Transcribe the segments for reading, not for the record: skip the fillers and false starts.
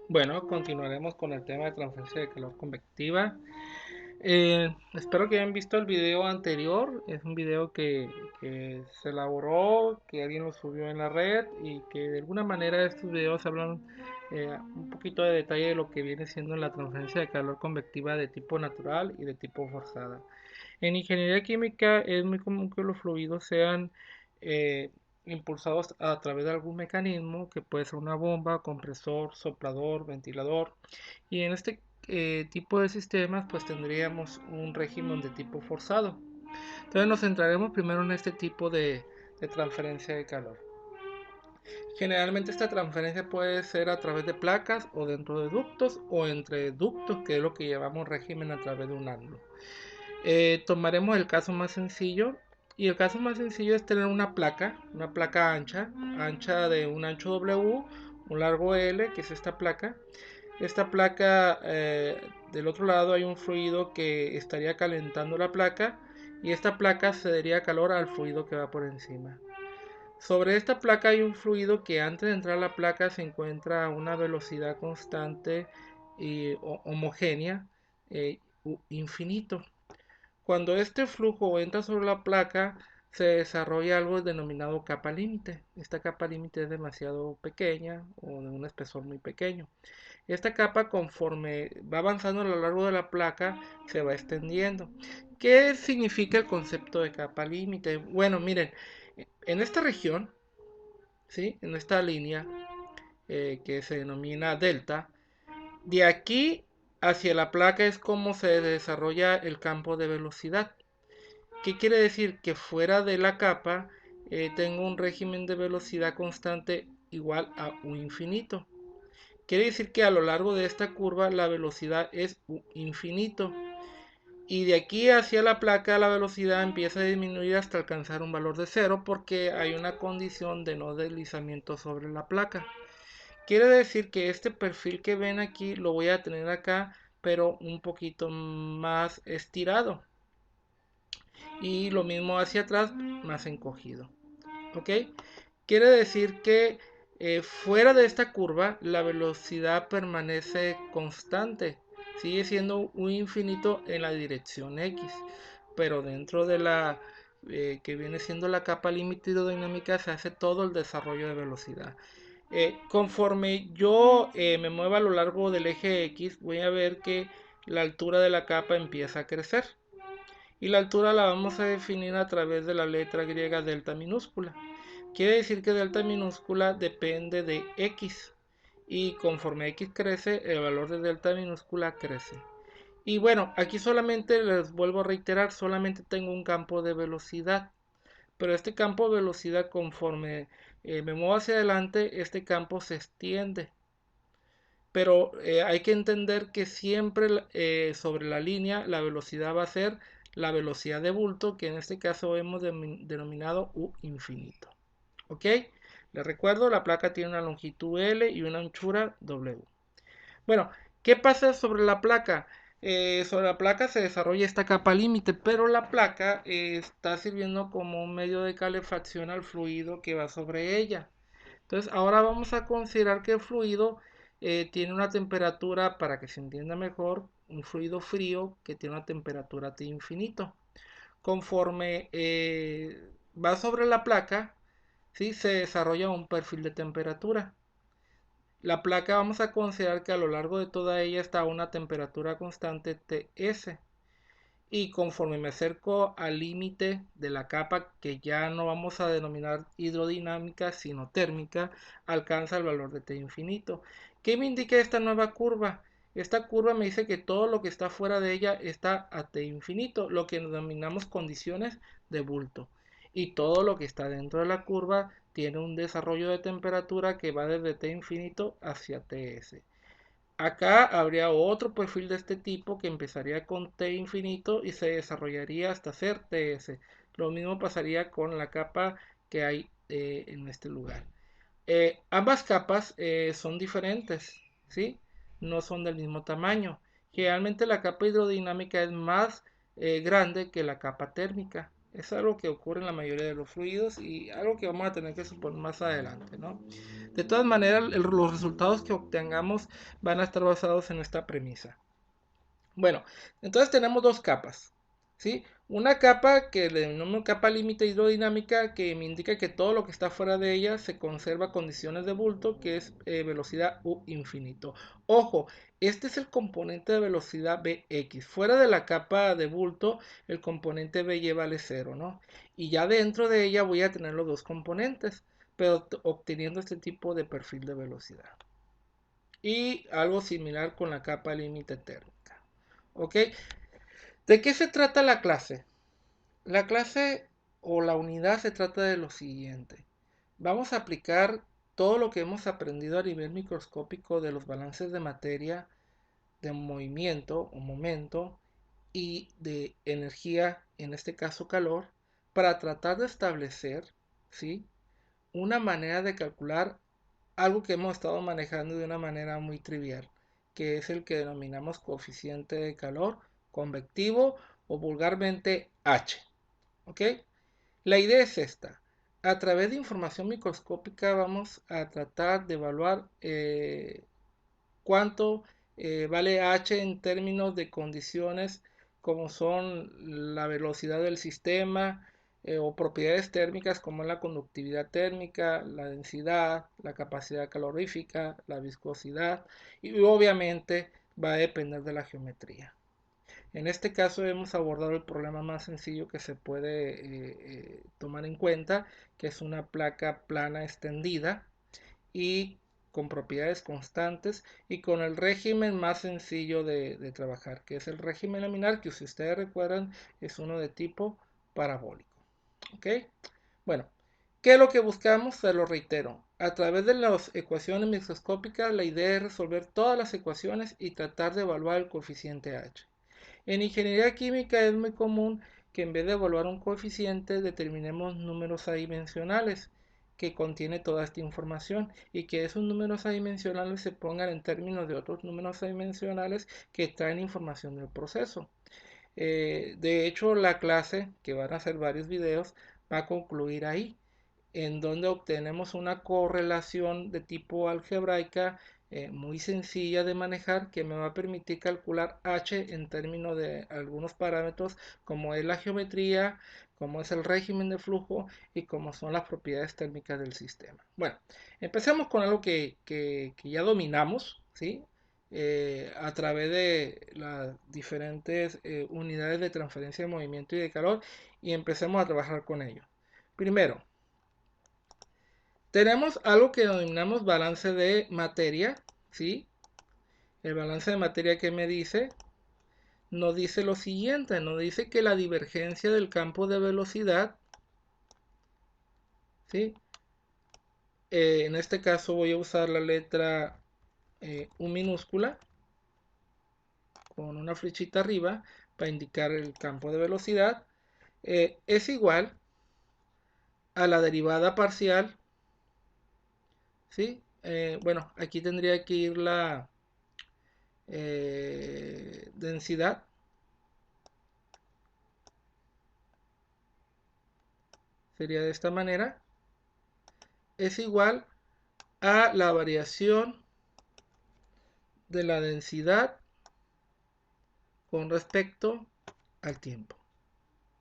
Bueno, continuaremos con el tema de transferencia de calor convectiva. Espero que hayan visto el video anterior. Es un video que se elaboró, que alguien lo subió en la red y que de alguna manera estos videos hablan un poquito de detalle de lo que viene siendo la transferencia de calor convectiva de tipo natural y de tipo forzada. En ingeniería química es muy común que los fluidos sean eh, impulsados a través de algún mecanismo que puede ser una bomba, compresor, soplador, ventilador. Y en este tipo de sistemas pues tendríamos un régimen de tipo forzado. Entonces nos centraremos primero en este tipo de transferencia de calor. Generalmente esta transferencia puede ser a través de placas o dentro de ductos o entre ductos, que es lo que llamamos régimen a través de un ángulo. Tomaremos el caso más sencillo. Y el caso más sencillo es tener una placa ancha, ancha de un ancho W, un largo L, que es esta placa. Esta placa, del otro lado hay un fluido que estaría calentando la placa y esta placa cedería calor al fluido que va por encima. Sobre esta placa hay un fluido que antes de entrar a la placa se encuentra a una velocidad constante y homogénea, infinito. Cuando este flujo entra sobre la placa, se desarrolla algo denominado capa límite. Esta capa límite es demasiado pequeña o de un espesor muy pequeño. Esta capa, conforme va avanzando a lo largo de la placa, se va extendiendo. ¿Qué significa el concepto de capa límite? Bueno, miren, en esta región, ¿sí? En esta línea que se denomina delta, de aquí hacia la placa es como se desarrolla el campo de velocidad. ¿Qué quiere decir? Que fuera de la capa tengo un régimen de velocidad constante igual a U infinito. Quiere decir que a lo largo de esta curva la velocidad es U infinito. Y de aquí hacia la placa la velocidad empieza a disminuir hasta alcanzar un valor de cero porque hay una condición de no deslizamiento sobre la placa. Quiere decir que este perfil que ven aquí lo voy a tener acá, pero un poquito más estirado. Y lo mismo hacia atrás, más encogido. ¿Ok? Quiere decir que fuera de esta curva la velocidad permanece constante. Sigue siendo un infinito en la dirección X. Pero dentro de la que viene siendo la capa límite hidrodinámica se hace todo el desarrollo de velocidad. Conforme yo me mueva a lo largo del eje X, voy a ver que la altura de la capa empieza a crecer. Y la altura la vamos a definir a través de la letra griega delta minúscula. Quiere decir que delta minúscula depende de x. Y conforme x crece, el valor de delta minúscula crece. Y bueno, aquí solamente les vuelvo a reiterar, solamente tengo un campo de velocidad. Pero este campo de velocidad, conforme me muevo hacia adelante, este campo se extiende. Pero hay que entender que siempre sobre la línea la velocidad va a ser la velocidad de bulto, que en este caso hemos denominado U infinito. ¿Ok? Les recuerdo, la placa tiene una longitud L y una anchura W. Bueno, ¿qué pasa sobre la placa? Sobre la placa se desarrolla esta capa límite, pero la placa está sirviendo como un medio de calefacción al fluido que va sobre ella. Entonces, ahora vamos a considerar que el fluido tiene una temperatura, para que se entienda mejor, un fluido frío que tiene una temperatura T infinito. Conforme va sobre la placa, ¿sí? Se desarrolla un perfil de temperatura. La placa vamos a considerar que a lo largo de toda ella está a una temperatura constante Ts. Y conforme me acerco al límite de la capa, que ya no vamos a denominar hidrodinámica sino térmica, alcanza el valor de T infinito. ¿Qué me indica esta nueva curva? Esta curva me dice que todo lo que está fuera de ella está a T infinito, lo que denominamos condiciones de bulto. Y todo lo que está dentro de la curva tiene un desarrollo de temperatura que va desde T infinito hacia Ts. Acá habría otro perfil de este tipo que empezaría con T infinito y se desarrollaría hasta ser Ts. Lo mismo pasaría con la capa que hay en este lugar. Ambas capas son diferentes, ¿sí? No son del mismo tamaño. Generalmente la capa hidrodinámica es más grande que la capa térmica. Es algo que ocurre en la mayoría de los fluidos y algo que vamos a tener que suponer más adelante, ¿no? De todas maneras, los resultados que obtengamos van a estar basados en esta premisa. Bueno, entonces tenemos dos capas, ¿sí? Una capa que le denomino capa límite hidrodinámica, que me indica que todo lo que está fuera de ella se conserva condiciones de bulto, que es velocidad U infinito. Ojo, este es el componente de velocidad Bx. Fuera de la capa de bulto, el componente By vale 0, ¿no? Y ya dentro de ella voy a tener los dos componentes, pero obteniendo este tipo de perfil de velocidad. Y algo similar con la capa límite térmica. ¿Ok? ¿De qué se trata la clase? La clase o la unidad se trata de lo siguiente. Vamos a aplicar todo lo que hemos aprendido a nivel microscópico de los balances de materia, de movimiento o momento y de energía, en este caso calor, para tratar de establecer, ¿sí?, una manera de calcular algo que hemos estado manejando de una manera muy trivial, que es el que denominamos coeficiente de calor convectivo o vulgarmente H. ¿Ok? La idea es esta. A través de información microscópica vamos a tratar de evaluar cuánto vale H en términos de condiciones como son la velocidad del sistema o propiedades térmicas como la conductividad térmica, la densidad, la capacidad calorífica, la viscosidad y obviamente va a depender de la geometría. En este caso hemos abordado el problema más sencillo que se puede tomar en cuenta, que es una placa plana extendida y con propiedades constantes y con el régimen más sencillo de trabajar, que es el régimen laminar, que si ustedes recuerdan es uno de tipo parabólico. ¿Ok? Bueno, ¿qué es lo que buscamos? Se lo reitero. A través de las ecuaciones microscópicas, la idea es resolver todas las ecuaciones y tratar de evaluar el coeficiente H. En ingeniería química es muy común que en vez de evaluar un coeficiente determinemos números adimensionales que contiene toda esta información y que esos números adimensionales se pongan en términos de otros números adimensionales que traen información del proceso. De hecho, la clase, que van a ser varios videos, va a concluir ahí, en donde obtenemos una correlación de tipo algebraica muy sencilla de manejar que me va a permitir calcular H en términos de algunos parámetros como es la geometría, como es el régimen de flujo y como son las propiedades térmicas del sistema. Bueno, empecemos con algo que ya dominamos, ¿sí? A través de las diferentes unidades de transferencia de movimiento y de calor y empecemos a trabajar con ello. Primero, tenemos algo que denominamos balance de materia, ¿sí? El balance de materia que me dice, nos dice lo siguiente, nos dice que la divergencia del campo de velocidad, ¿sí? En este caso voy a usar la letra U minúscula con una flechita arriba para indicar el campo de velocidad, es igual a la derivada parcial, ¿sí? Bueno, aquí tendría que ir la densidad, sería de esta manera, es igual a la variación de la densidad con respecto al tiempo.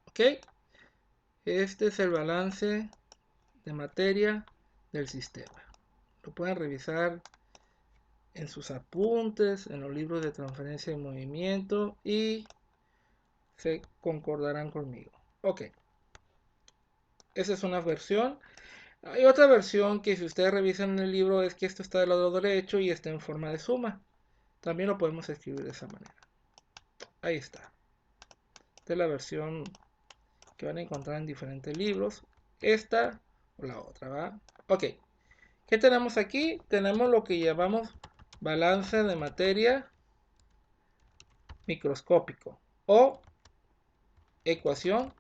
¿Ok? Este es el balance de materia del sistema. Lo pueden revisar en sus apuntes, en los libros de transferencia de movimiento y se concordarán conmigo. Ok. Esa es una versión. Hay otra versión que si ustedes revisan en el libro es que esto está del lado derecho y está en forma de suma. También lo podemos escribir de esa manera. Ahí está. Esta es la versión que van a encontrar en diferentes libros. Esta o la otra, ¿va? Ok. ¿Qué tenemos aquí? Tenemos lo que llamamos balance de materia microscópico o ecuación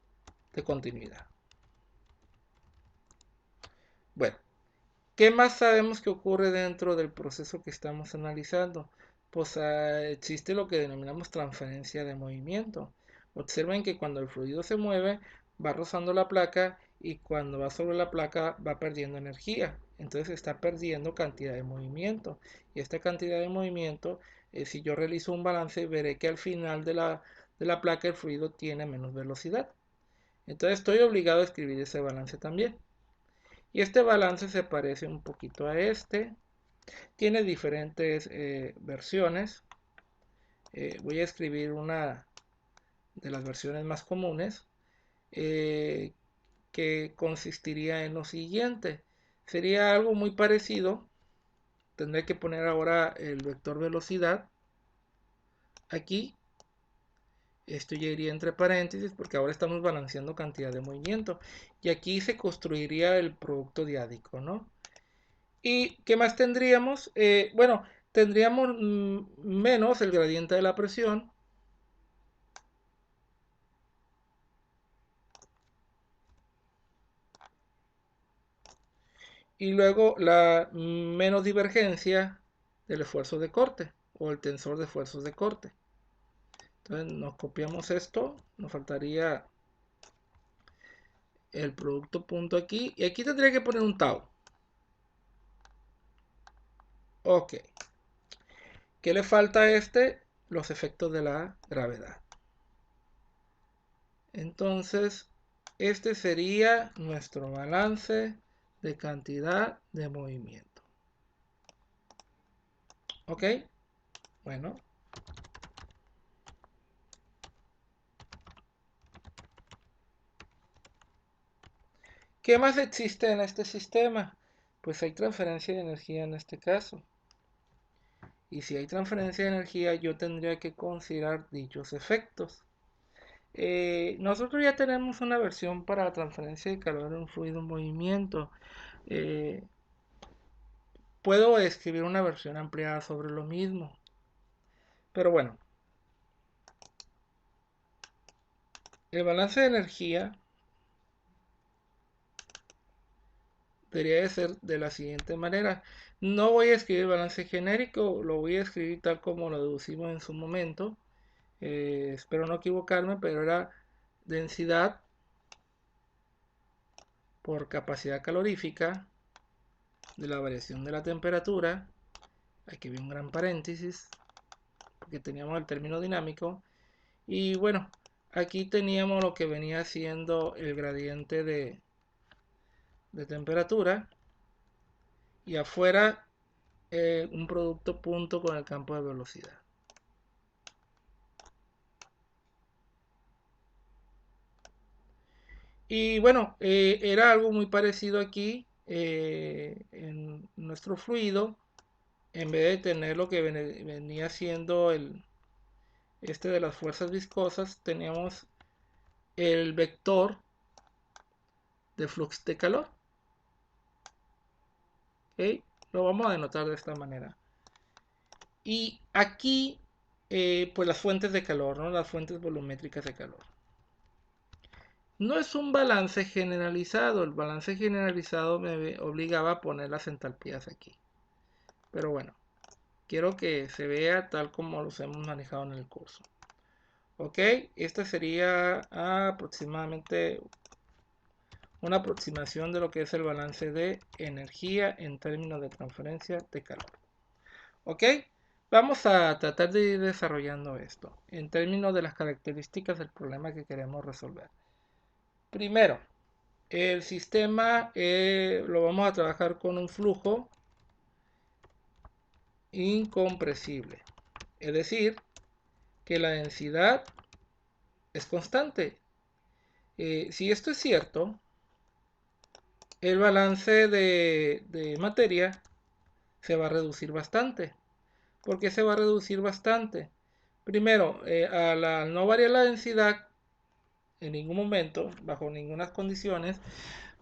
de continuidad. Bueno, ¿qué más sabemos que ocurre dentro del proceso que estamos analizando? Pues existe lo que denominamos transferencia de movimiento. Observen que cuando el fluido se mueve, va rozando la placa y cuando va sobre la placa va perdiendo energía. Entonces está perdiendo cantidad de movimiento. Y esta cantidad de movimiento, si yo realizo un balance, veré que al final de la placa el fluido tiene menos velocidad. Entonces estoy obligado a escribir ese balance también. Y este balance se parece un poquito a este. Tiene diferentes versiones. Voy a escribir una de las versiones más comunes. eh, que consistiría en lo siguiente. Sería algo muy parecido. Tendré que poner ahora el vector velocidad aquí. Esto ya iría entre paréntesis porque ahora estamos balanceando cantidad de movimiento. Y aquí se construiría el producto diádico, ¿no? ¿Y qué más tendríamos? Bueno, tendríamos menos el gradiente de la presión. Y luego la menos divergencia del esfuerzo de corte o el tensor de esfuerzos de corte. Entonces nos copiamos esto, nos faltaría el producto punto aquí y aquí tendría que poner un tau. Ok. ¿Qué le falta a este? Los efectos de la gravedad. Entonces, este sería nuestro balance de cantidad de movimiento. ¿Ok? Bueno. ¿Qué más existe en este sistema? Pues hay transferencia de energía en este caso. Y si hay transferencia de energía, yo tendría que considerar dichos efectos. Nosotros ya tenemos una versión para la transferencia de calor en un fluido en movimiento. Eh, Puedo escribir una versión ampliada sobre lo mismo. Pero bueno, el balance de energía debería de ser de la siguiente manera. No voy a escribir balance genérico, lo voy a escribir tal como lo deducimos en su momento. Espero no equivocarme, pero era densidad por capacidad calorífica de la variación de la temperatura. Aquí vi un gran paréntesis porque teníamos el término dinámico. Y bueno, aquí teníamos lo que venía siendo el gradiente de temperatura. Y afuera un producto punto con el campo de velocidad. Y bueno, era algo muy parecido aquí en nuestro fluido. En vez de tener lo que venía siendo este de las fuerzas viscosas, teníamos el vector de flux de calor. ¿Okay? Lo vamos a denotar de esta manera. Y aquí, pues las fuentes de calor, ¿no? Las fuentes volumétricas de calor. No es un balance generalizado. El balance generalizado me obligaba a poner las entalpías aquí. Pero bueno, quiero que se vea tal como los hemos manejado en el curso. Ok, esta sería aproximadamente una aproximación de lo que es el balance de energía en términos de transferencia de calor. Ok, vamos a tratar de ir desarrollando esto en términos de las características del problema que queremos resolver. Primero, el sistema lo vamos a trabajar con un flujo incompresible. Es decir, que la densidad es constante. Si esto es cierto, el balance de materia se va a reducir bastante. ¿Por qué se va a reducir bastante? Primero, al no variar la densidad en ningún momento, bajo ninguna condiciones,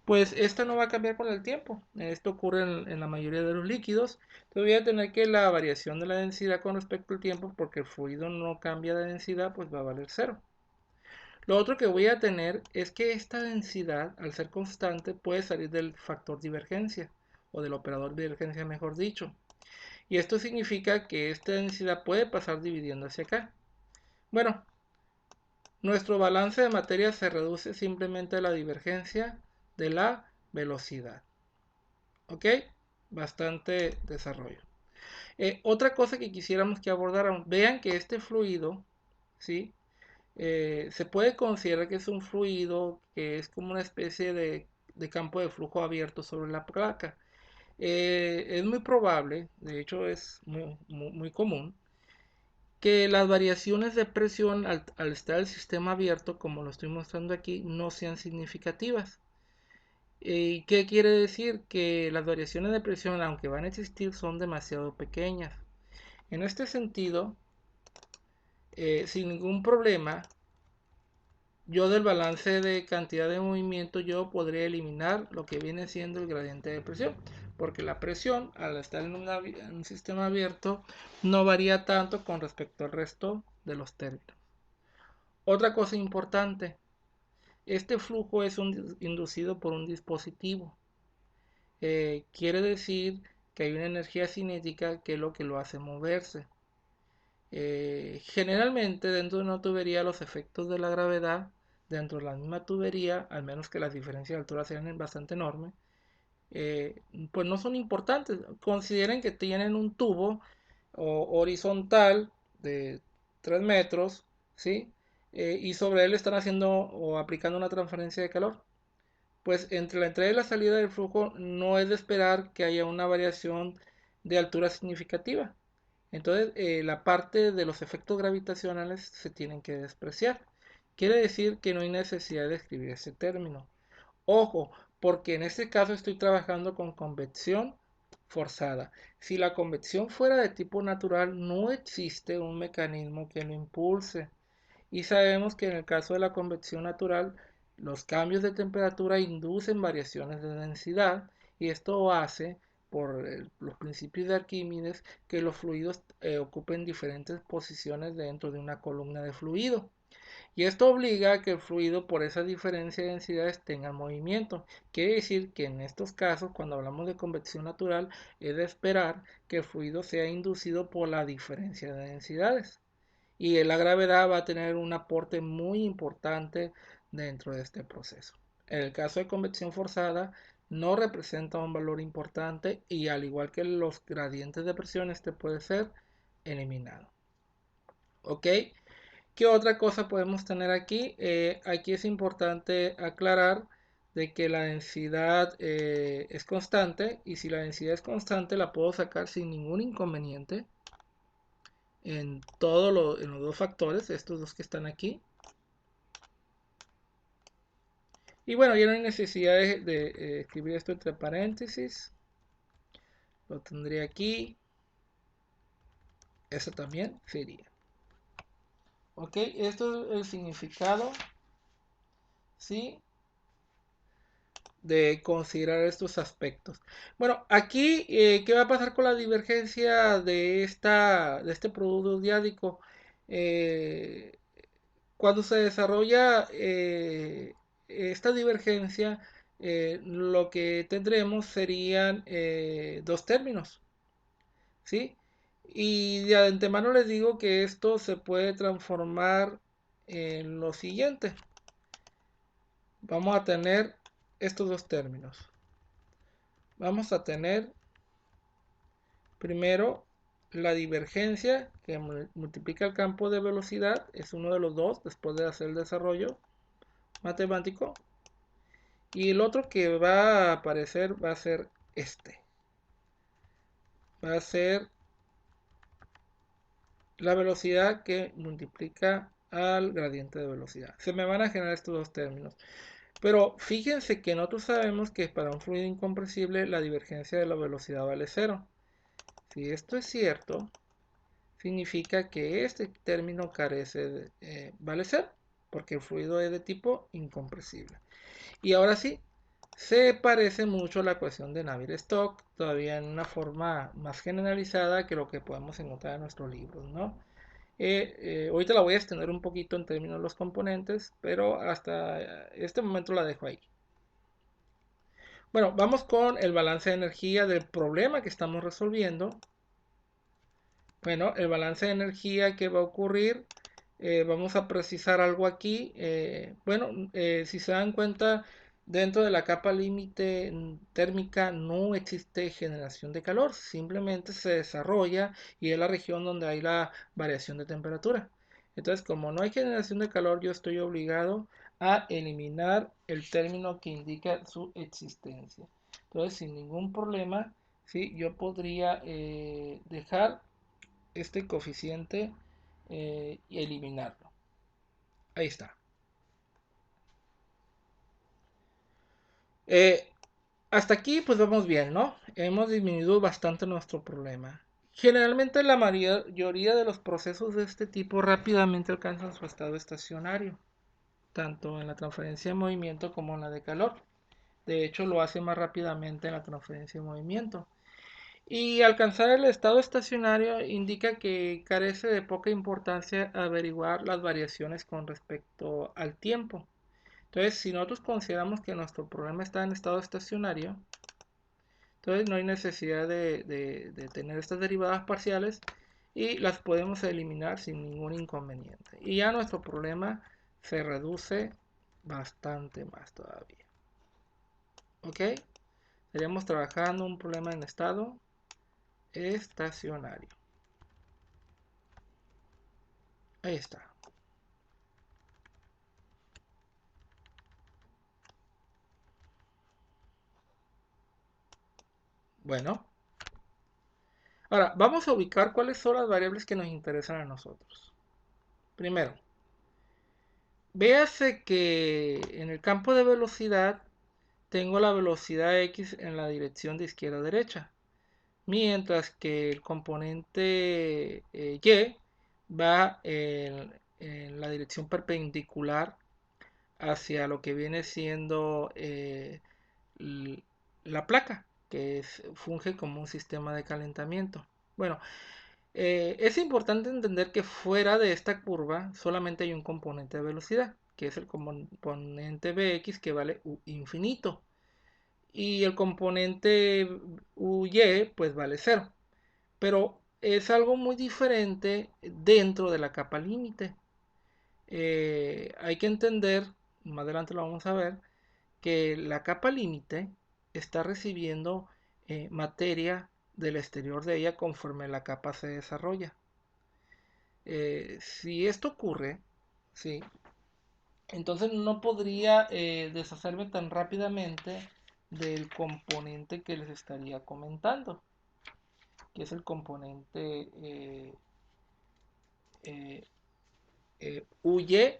pues esta no va a cambiar con el tiempo. Esto ocurre en la mayoría de los líquidos. Entonces voy a tener que la variación de la densidad con respecto al tiempo, porque el fluido no cambia de densidad, pues va a valer cero. Lo otro que voy a tener es que esta densidad, al ser constante, puede salir del factor divergencia, o del operador de divergencia, mejor dicho. Y esto significa que esta densidad puede pasar dividiendo hacia acá. Bueno, nuestro balance de materia se reduce simplemente a la divergencia de la velocidad. ¿Ok? Bastante desarrollo. Otra cosa que quisiéramos que abordáramos, vean que este fluido, ¿sí? Se puede considerar que es un fluido que es como una especie de campo de flujo abierto sobre la placa. Es muy probable, de hecho es muy común, que las variaciones de presión al estar el sistema abierto, como lo estoy mostrando aquí, no sean significativas. ¿Qué quiere decir? Que las variaciones de presión, aunque van a existir, son demasiado pequeñas. En este sentido, sin ningún problema, yo del balance de cantidad de movimiento yo podría eliminar lo que viene siendo el gradiente de presión, porque la presión al estar en un sistema abierto no varía tanto con respecto al resto de los términos. Otra cosa importante, este flujo es inducido por un dispositivo. Quiere decir que hay una energía cinética que es lo que lo hace moverse. Generalmente dentro de una tubería los efectos de la gravedad dentro de la misma tubería, al menos que las diferencias de altura sean bastante enormes, pues no son importantes. Consideren que tienen un tubo horizontal de 3 metros, ¿sí? Y sobre él están haciendo o aplicando una transferencia de calor. Pues entre la entrada y la salida del flujo no es de esperar que haya una variación de altura significativa. Entonces, la parte de los efectos gravitacionales se tienen que despreciar. Quiere decir que no hay necesidad de escribir ese término. Ojo, porque en este caso estoy trabajando con convección forzada. Si la convección fuera de tipo natural, no existe un mecanismo que lo impulse. Y sabemos que en el caso de la convección natural, los cambios de temperatura inducen variaciones de densidad y esto hace, por los principios de Arquímedes, que los fluidos ocupen diferentes posiciones dentro de una columna de fluido. Y esto obliga a que el fluido, por esa diferencia de densidades, tenga movimiento. Quiere decir que en estos casos, cuando hablamos de convección natural, es de esperar que el fluido sea inducido por la diferencia de densidades. Y la gravedad va a tener un aporte muy importante dentro de este proceso. En el caso de convección forzada, no representa un valor importante y al igual que los gradientes de presión, este puede ser eliminado. ¿Ok? ¿Qué otra cosa podemos tener aquí? Aquí es importante aclarar de que la densidad es constante y si la densidad es constante la puedo sacar sin ningún inconveniente en en los dos factores, estos dos que están aquí. Y bueno, ya no hay necesidad de escribir esto entre paréntesis. Lo tendré aquí. Eso también sería. Ok, esto es el significado, ¿sí? De considerar estos aspectos. Bueno, aquí, ¿qué va a pasar con la divergencia de este producto diádico? Eh, Cuando se desarrolla esta divergencia, lo que tendremos serían dos términos, ¿sí? Y de antemano les digo que esto se puede transformar en lo siguiente. Vamos a tener estos dos términos. Vamos a tener primero la divergencia que multiplica el campo de velocidad, es uno de los dos después de hacer el desarrollo matemático. Y el otro que va a aparecer va a ser este. Va a ser la velocidad que multiplica al gradiente de velocidad. Se me van a generar estos dos términos. Pero fíjense que nosotros sabemos que para un fluido incompresible la divergencia de la velocidad vale cero. Si esto es cierto, significa que este término carece de vale cero, porque el fluido es de tipo incompresible. Y ahora sí, se parece mucho a la ecuación de Navier-Stokes, todavía en una forma más generalizada que lo que podemos encontrar en nuestros libros, ¿no? Ahorita la voy a extender un poquito en términos de los componentes, pero hasta este momento la dejo ahí. Bueno, vamos con el balance de energía del problema que estamos resolviendo. Bueno, el balance de energía que va a ocurrir Vamos a precisar algo aquí. Bueno, si se dan cuenta, dentro de la capa límite térmica no existe generación de calor, simplemente se desarrolla y es la región donde hay la variación de temperatura. Entonces, como no hay generación de calor, yo estoy obligado a eliminar el término que indica su existencia. Entonces, sin ningún problema, ¿sí? Yo podría dejar este coeficiente y eliminarlo. Ahí está. Eh, Hasta aquí pues vamos bien, ¿no? Hemos disminuido bastante nuestro problema. Generalmente la mayoría de los procesos de este tipo rápidamente alcanzan su estado estacionario, tanto en la transferencia de movimiento como en la de calor. De hecho, lo hace más rápidamente en la transferencia de movimiento. Y alcanzar el estado estacionario indica que carece de poca importancia averiguar las variaciones con respecto al tiempo. Entonces, si nosotros consideramos que nuestro problema está en estado estacionario, entonces no hay necesidad de tener estas derivadas parciales y las podemos eliminar sin ningún inconveniente. Y ya nuestro problema se reduce bastante más todavía. ¿Ok? Estaríamos trabajando un problema en estado estacionario. Ahí está. Bueno, ahora vamos a ubicar cuáles son las variables que nos interesan a nosotros. Primero, véase que en el campo de velocidad tengo la velocidad x en la dirección de izquierda a derecha, mientras que el componente y va en la dirección perpendicular hacia lo que viene siendo la placa, que funge como un sistema de calentamiento. Bueno, es importante entender que fuera de esta curva solamente hay un componente de velocidad, que es el componente Bx que vale U infinito. Y el componente UY pues vale cero. Pero es algo muy diferente dentro de la capa límite. Hay que entender, más adelante lo vamos a ver, que la capa límite está recibiendo materia del exterior de ella conforme la capa se desarrolla. Si esto ocurre, ¿sí? Entonces no podría deshacerme tan rápidamente del componente que les estaría comentando, que es el componente eh, UY.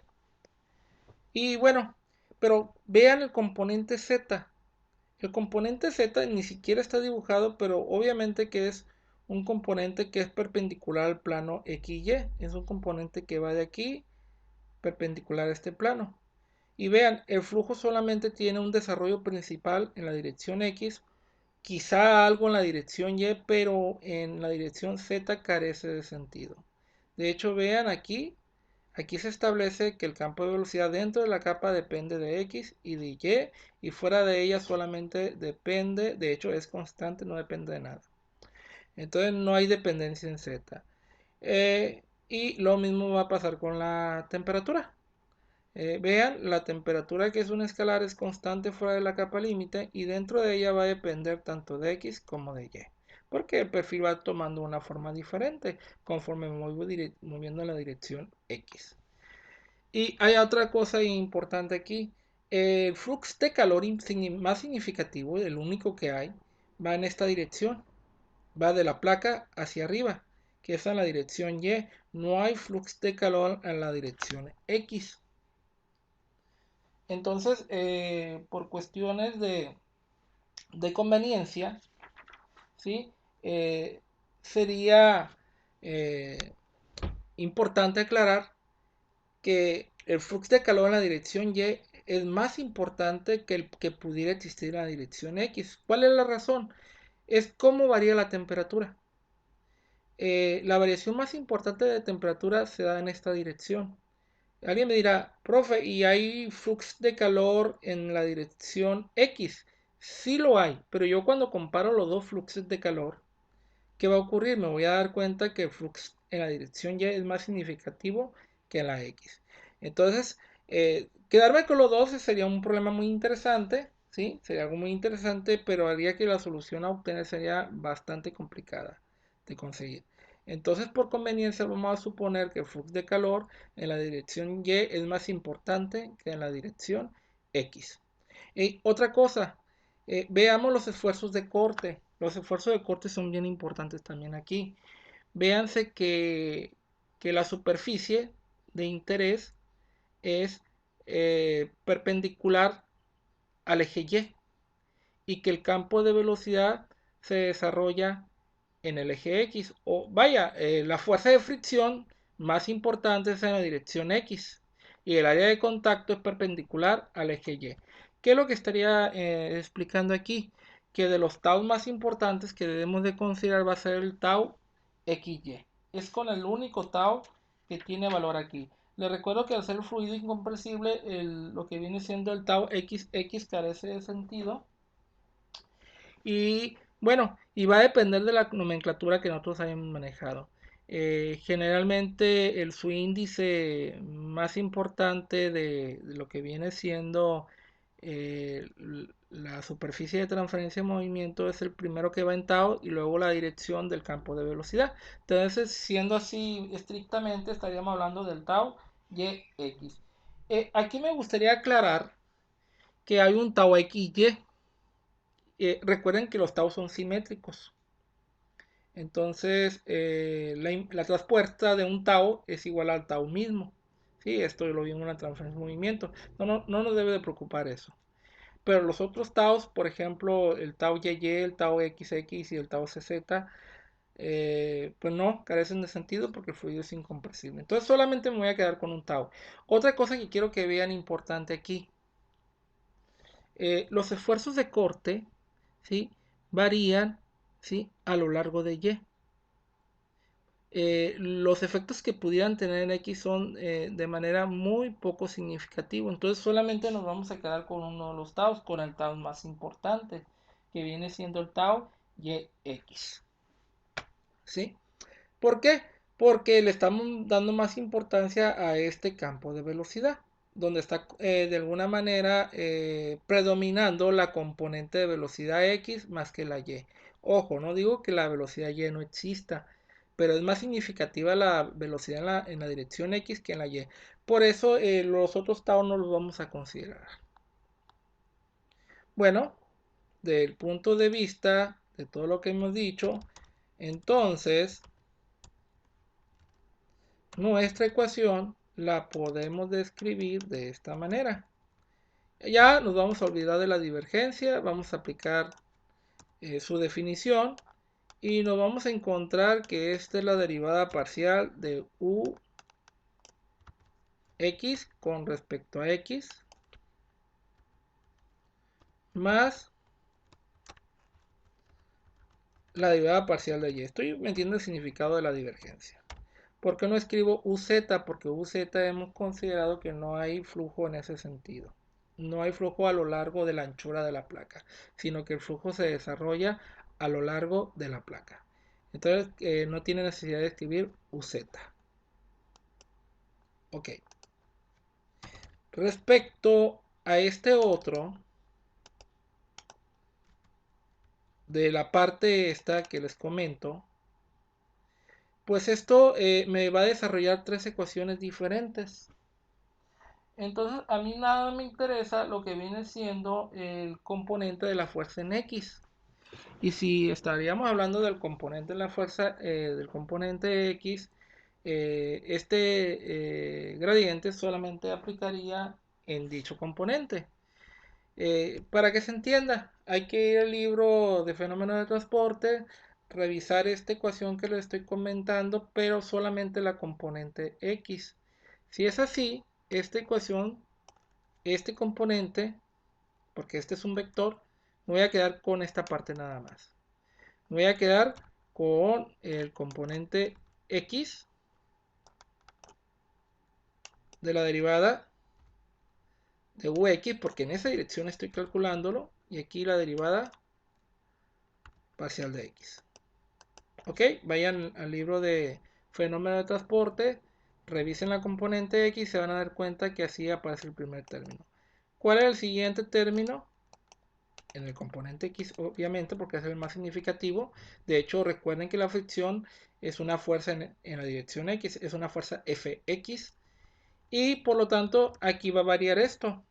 Y bueno, pero vean el componente Z. El componente Z ni siquiera está dibujado, pero obviamente que es un componente que es perpendicular al plano XY. Es un componente que va de aquí perpendicular a este plano. Y vean, el flujo solamente tiene un desarrollo principal en la dirección X, quizá algo en la dirección Y, pero en la dirección Z carece de sentido. De hecho, vean aquí se establece que el campo de velocidad dentro de la capa depende de X y de Y fuera de ella solamente depende, de hecho es constante, no depende de nada. Entonces no hay dependencia en Z. Y lo mismo va a pasar con la temperatura. Vean, la temperatura que es un escalar es constante fuera de la capa límite y dentro de ella va a depender tanto de X como de Y. Porque el perfil va tomando una forma diferente conforme me voy moviendo en la dirección X. Y hay otra cosa importante aquí. El flux de calor más significativo, el único que hay, va en esta dirección. Va de la placa hacia arriba, que es en la dirección Y. No hay flux de calor en la dirección X. Entonces, por cuestiones de conveniencia, ¿sí? Sería eh, importante aclarar que el flux de calor en la dirección Y es más importante que el que pudiera existir en la dirección X. ¿Cuál es la razón? Es cómo varía la temperatura. La variación más importante de temperatura se da en esta dirección. Alguien me dirá, profe, ¿y hay flux de calor en la dirección X? Sí lo hay, pero yo cuando comparo los dos fluxos de calor, ¿qué va a ocurrir? Me voy a dar cuenta que el flux en la dirección Y es más significativo que en la X. Entonces, quedarme con los dos sería un problema muy interesante, ¿sí? Sería algo muy interesante, pero haría que la solución a obtener sería bastante complicada de conseguir. Entonces, por conveniencia, vamos a suponer que el flux de calor en la dirección Y es más importante que en la dirección X. Y otra cosa, veamos los esfuerzos de corte. Los esfuerzos de corte son bien importantes también aquí. Véanse que la superficie de interés es perpendicular al eje y que el campo de velocidad se desarrolla en el eje X. O vaya, la fuerza de fricción más importante es en la dirección X y el área de contacto es perpendicular al eje Y. ¿Qué es lo que estaría explicando aquí? Que de los tau más importantes que debemos de considerar va a ser el tau XY. Es con el único tau que tiene valor aquí. Les recuerdo que al ser fluido incompresible, lo que viene siendo el tau XX carece de sentido. Y bueno, y va a depender de la nomenclatura que nosotros hayamos manejado. Generalmente su índice más importante de lo que viene siendo eh, la superficie de transferencia de movimiento es el primero que va en tau y luego la dirección del campo de velocidad. Entonces, siendo así estrictamente, estaríamos hablando del tau y x. Aquí me gustaría aclarar que hay un tau xy. Recuerden que los tau son simétricos. Entonces, la traspuesta de un tau es igual al tau mismo. ¿Sí? Esto lo vi en una transferencia de movimiento. No nos debe de preocupar eso. Pero los otros taus, por ejemplo, el tau YY, el tau XX y el tau CZ, pues no, carecen de sentido porque el fluido es incompresible. Entonces solamente me voy a quedar con un tau. Otra cosa que quiero que vean importante aquí. Los esfuerzos de corte, ¿sí? Varían, ¿sí? A lo largo de Y. Los efectos que pudieran tener en X son de manera muy poco significativa. Entonces solamente nos vamos a quedar con uno de los taus, con el tau más importante, que viene siendo el tau YX. ¿Sí? ¿Por qué? Porque le estamos dando más importancia a este campo de velocidad, donde está de alguna manera predominando la componente de velocidad X más que la Y. Ojo, no digo que la velocidad Y no exista, pero es más significativa la velocidad en la dirección X que en la Y. Por eso los otros tau no los vamos a considerar. Bueno, del punto de vista de todo lo que hemos dicho, entonces nuestra ecuación la podemos describir de esta manera. Ya nos vamos a olvidar de la divergencia, vamos a aplicar su definición y nos vamos a encontrar que esta es la derivada parcial de Ux con respecto a x más la derivada parcial de y. Estoy metiendo el significado de la divergencia. ¿Por qué no escribo uz? Porque uz hemos considerado que no hay flujo en ese sentido. No hay flujo a lo largo de la anchura de la placa, sino que el flujo se desarrolla a lo largo de la placa. Entonces no tiene necesidad de escribir uz. Ok. Respecto a este otro, de la parte esta que les comento, pues esto me va a desarrollar tres ecuaciones diferentes. Entonces a mí nada me interesa lo que viene siendo el componente de la fuerza en X. Y si estaríamos hablando del componente de la fuerza, del componente X, este gradiente solamente aplicaría en dicho componente. Para que se entienda, hay que ir al libro de fenómenos de transporte, revisar esta ecuación que les estoy comentando, pero solamente la componente X. Si es así, esta ecuación, este componente, porque este es un vector, me voy a quedar con esta parte nada más. Me voy a quedar con el componente X de la derivada de Ux, porque en esa dirección estoy calculándolo, y aquí la derivada parcial de X. Ok, vayan al libro de fenómeno de transporte, revisen la componente X y se van a dar cuenta que así aparece el primer término. ¿Cuál es el siguiente término? En el componente X, obviamente, porque es el más significativo. De hecho, recuerden que la fricción es una fuerza en la dirección X, es una fuerza Fx. Y por lo tanto, aquí va a variar esto.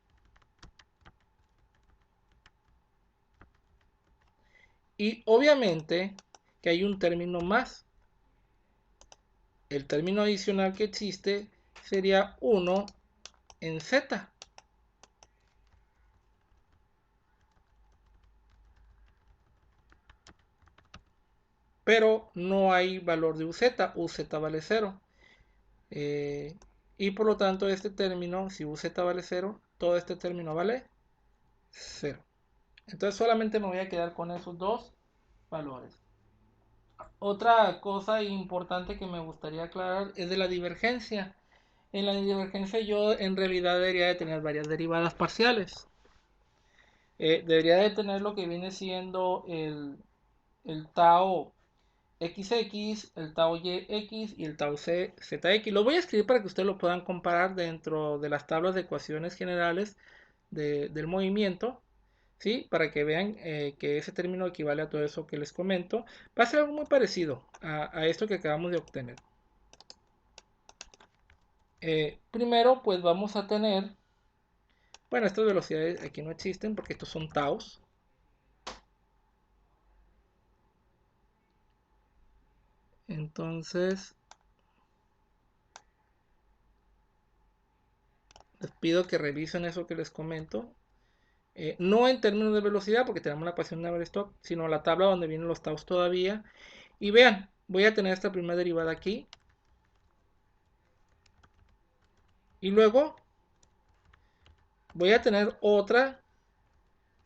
Y obviamente que hay un término más. El término adicional que existe sería 1 en z. Pero no hay valor de uz vale 0. Y por lo tanto este término, si uz vale 0, todo este término vale 0. Entonces solamente me voy a quedar con esos dos valores. Otra cosa importante que me gustaría aclarar es de la divergencia. En la divergencia yo en realidad debería de tener varias derivadas parciales. Debería de tener lo que viene siendo el tau XX, el tau YX y el tau ZX. Lo voy a escribir para que ustedes lo puedan comparar dentro de las tablas de ecuaciones generales del movimiento, ¿sí? Para que vean que ese término equivale a todo eso que les comento. Va a ser algo muy parecido a esto que acabamos de obtener. Primero, pues vamos a tener, bueno, estas velocidades aquí no existen porque estos son taus. Entonces, les pido que revisen eso que les comento. No en términos de velocidad, porque tenemos la ecuación de Navier-Stokes, sino la tabla donde vienen los taus todavía. Y vean, voy a tener esta primera derivada aquí. Y luego voy a tener otra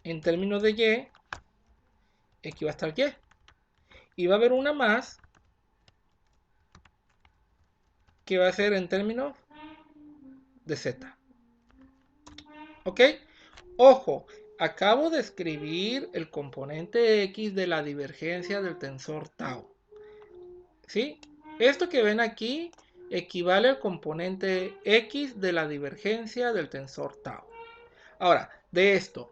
en términos de y. Aquí va a estar y. Y va a haber una más que va a ser en términos de z. ¿Ok? Ojo, acabo de escribir el componente x de la divergencia del tensor tau. ¿Sí? Esto que ven aquí equivale al componente x de la divergencia del tensor tau. Ahora, de esto,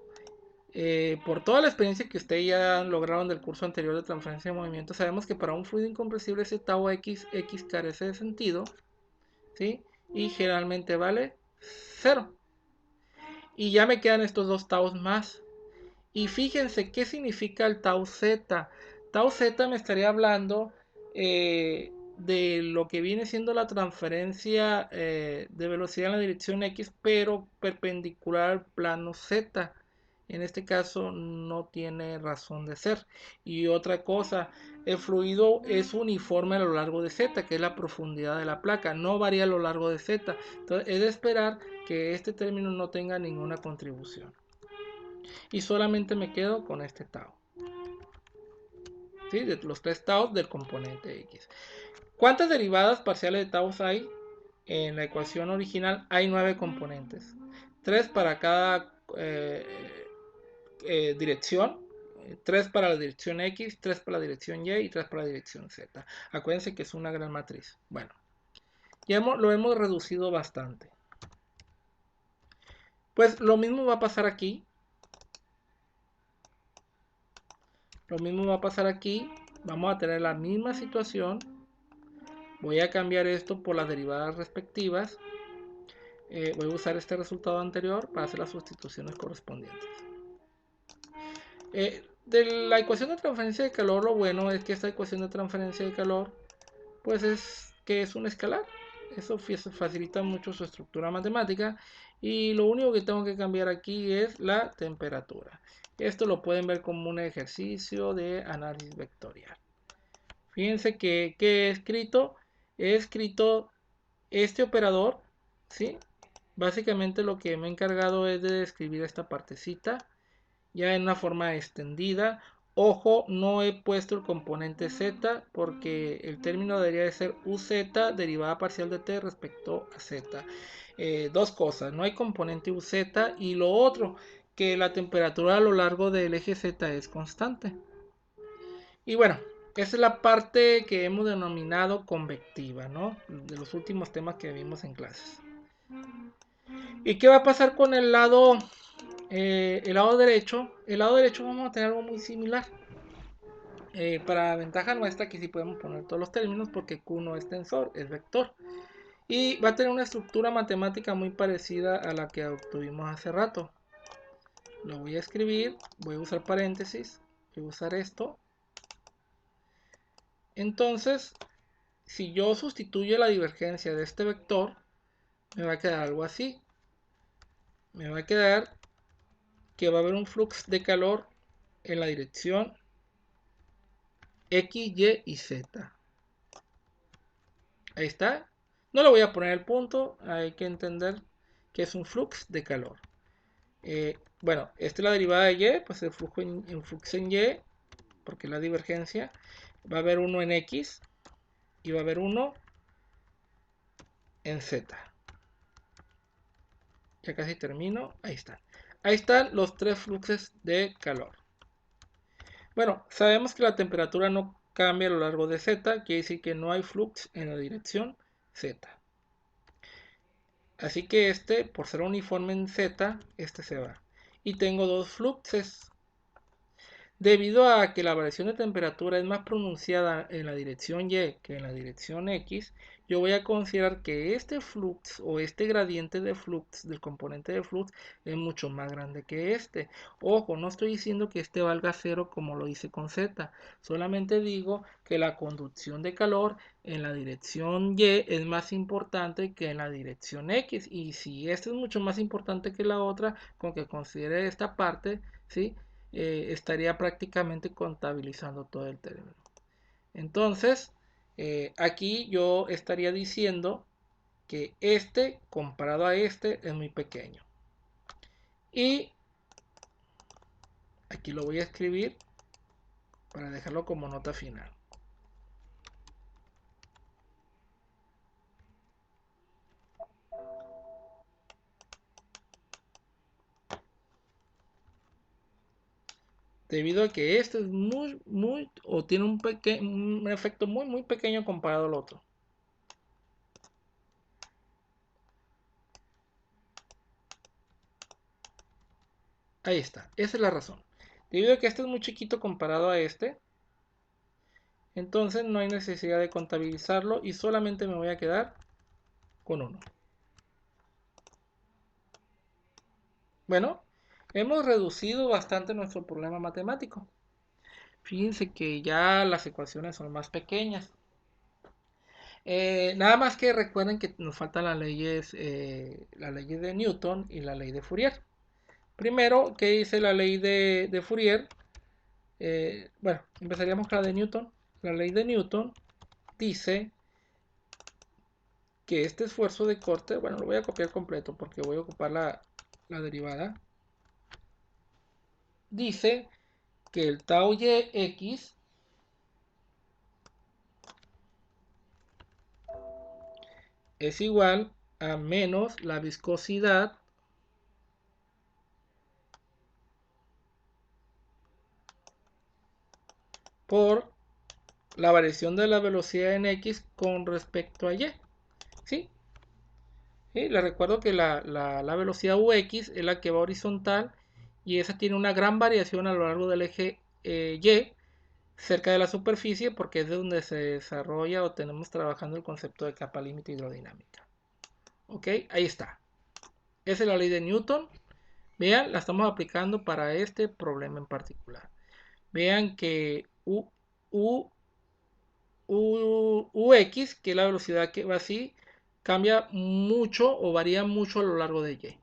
por toda la experiencia que ustedes ya lograron del curso anterior de transferencia de movimiento, sabemos que para un fluido incompresible ese tau x carece de sentido, ¿sí? Y generalmente vale 0. Y ya me quedan estos dos taus más. Y fíjense qué significa el tau z. Tau z me estaría hablando de lo que viene siendo la transferencia de velocidad en la dirección x, pero perpendicular al plano z. En este caso no tiene razón de ser. Y otra cosa, el fluido es uniforme a lo largo de z, que es la profundidad de la placa, no varía a lo largo de z. Entonces es de esperar que este término no tenga ninguna contribución. Y solamente me quedo con este tau. ¿Sí? De los tres taus del componente x. ¿Cuántas derivadas parciales de taus hay? En la ecuación original hay 9 componentes. 3 para cada dirección. 3 para la dirección x, 3 para la dirección y y 3 para la dirección z. Acuérdense que es una gran matriz. Bueno, ya lo hemos reducido bastante. Pues lo mismo va a pasar aquí. Lo mismo va a pasar aquí. Vamos a tener la misma situación. Voy a cambiar esto por las derivadas respectivas. Voy a usar este resultado anterior para hacer las sustituciones correspondientes. De la ecuación de transferencia de calor, lo bueno es que esta ecuación de transferencia de calor, pues es que es un escalar. Eso facilita mucho su estructura matemática. Y lo único que tengo que cambiar aquí es la temperatura. Esto lo pueden ver como un ejercicio de análisis vectorial. Fíjense que he escrito este operador, ¿sí? Básicamente lo que me he encargado es de describir esta partecita ya en una forma extendida. Ojo, no he puesto el componente z porque el término debería de ser uz derivada parcial de t respecto a z. Dos cosas, no hay componente uz y lo otro, que la temperatura a lo largo del eje z es constante. Y bueno, esa es la parte que hemos denominado convectiva, ¿no? De los últimos temas que vimos en clases. ¿Y qué va a pasar con el lado derecho? El lado derecho vamos a tener algo muy similar. Para ventaja nuestra, aquí sí podemos poner todos los términos porque Q no es tensor, es vector. Y va a tener una estructura matemática muy parecida a la que obtuvimos hace rato. Lo voy a escribir, voy a usar paréntesis, voy a usar esto. Entonces, si yo sustituyo la divergencia de este vector, me va a quedar algo así. Me va a quedar que va a haber un flux de calor en la dirección X, Y y Z. Ahí está. No le voy a poner el punto, hay que entender que es un flux de calor. Bueno, esta es la derivada de Y, pues el flujo en flux en Y, porque la divergencia, va a haber uno en X y va a haber uno en Z. Ya casi termino, ahí están. Ahí están los tres fluxos de calor. Bueno, sabemos que la temperatura no cambia a lo largo de Z, quiere decir que no hay flux en la dirección Z. Así que este, por ser uniforme en Z, este se va. Y tengo dos fluxes. Debido a que la variación de temperatura es más pronunciada en la dirección Y que en la dirección X, yo voy a considerar que este flux o este gradiente de flux del componente de flux es mucho más grande que este. Ojo, no estoy diciendo que este valga cero como lo hice con Z, solamente digo que la conducción de calor en la dirección Y es más importante que en la dirección X. Y si este es mucho más importante que la otra, con que considere esta parte, ¿sí? Estaría prácticamente contabilizando todo el término. Entonces, aquí yo estaría diciendo que este comparado a este es muy pequeño. Y aquí lo voy a escribir para dejarlo como nota final. Debido a que este es o tiene un efecto muy pequeño comparado al otro. Ahí está, esa es la razón. Debido a que este es muy chiquito comparado a este, entonces no hay necesidad de contabilizarlo y solamente me voy a quedar con uno. Bueno, hemos reducido bastante nuestro problema matemático. Fíjense que ya las ecuaciones son más pequeñas. Nada más que recuerden que nos faltan la ley de Newton y la ley de Fourier. Primero, ¿qué dice la ley de Fourier? Bueno, empezaríamos con la de Newton. La ley de Newton dice que este esfuerzo de corte, bueno, lo voy a copiar completo porque voy a ocupar la derivada. Dice que el tau X es igual a menos la viscosidad por la variación de la velocidad en X con respecto a Y. ¿Sí? ¿Sí? Les recuerdo que la velocidad UX es la que va horizontal y esa tiene una gran variación a lo largo del eje Y cerca de la superficie porque es de donde se desarrolla o tenemos trabajando el concepto de capa límite hidrodinámica. ¿Ok? Ahí está. Esa es la ley de Newton. Vean, la estamos aplicando para este problema en particular. Vean que UX, que es la velocidad que va así, cambia mucho o varía mucho a lo largo de Y.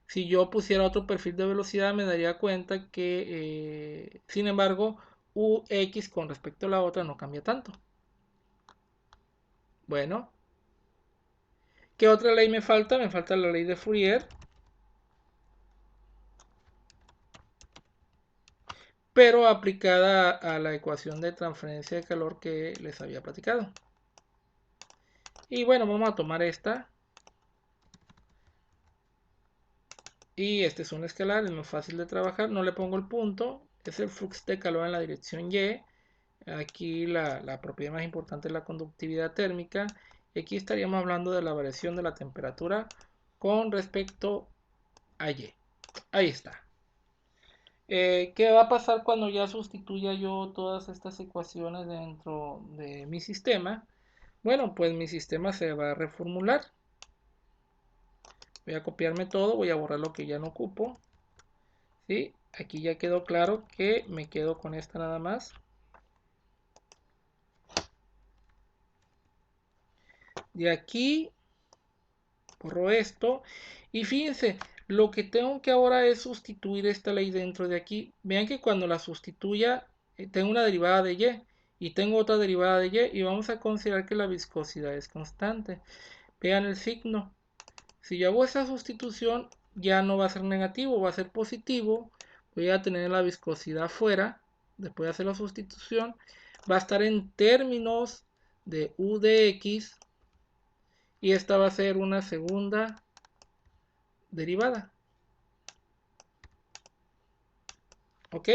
Si yo pusiera otro perfil de velocidad me daría cuenta que, sin embargo, UX con respecto a la otra no cambia tanto. Bueno, ¿qué otra ley me falta? Me falta la ley de Fourier, pero aplicada a la ecuación de transferencia de calor que les había platicado. Y bueno, vamos a tomar esta. Y este es un escalar, es muy fácil de trabajar, no le pongo el punto, es el flux de calor en la dirección Y. Aquí la propiedad más importante es la conductividad térmica. Y aquí estaríamos hablando de la variación de la temperatura con respecto a Y. Ahí está. ¿Qué va a pasar cuando ya sustituya yo todas estas ecuaciones dentro de mi sistema? Bueno, pues mi sistema se va a reformular. Voy a copiarme todo, voy a borrar lo que ya no ocupo. ¿Sí? Aquí ya quedó claro que me quedo con esta nada más. De aquí borro esto. Y fíjense, lo que tengo que ahora es sustituir esta ley dentro de aquí. Vean que cuando la sustituya, tengo una derivada de y y tengo otra derivada de y vamos a considerar que la viscosidad es constante. Vean el signo. Si yo hago esa sustitución, ya no va a ser negativo, va a ser positivo. Voy a tener la viscosidad afuera. Después de hacer la sustitución, va a estar en términos de u de x. Y esta va a ser una segunda derivada. ¿Ok?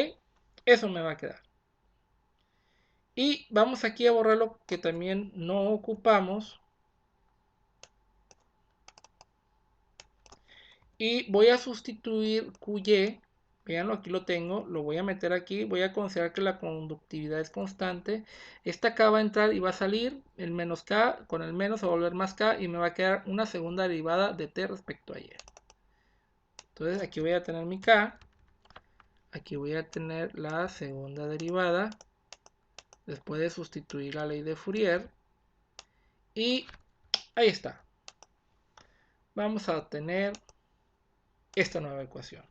Eso me va a quedar. Y vamos aquí a borrar lo que también no ocupamos. Y voy a sustituir QY. Veanlo, aquí lo tengo. Lo voy a meter aquí. Voy a considerar que la conductividad es constante. Esta K va a entrar y va a salir. El menos K con el menos se va a volver más K. Y me va a quedar una segunda derivada de T respecto a Y. Entonces aquí voy a tener mi K. Aquí voy a tener la segunda derivada. Después de sustituir la ley de Fourier. Y ahí está. Vamos a tener esta nueva ecuación.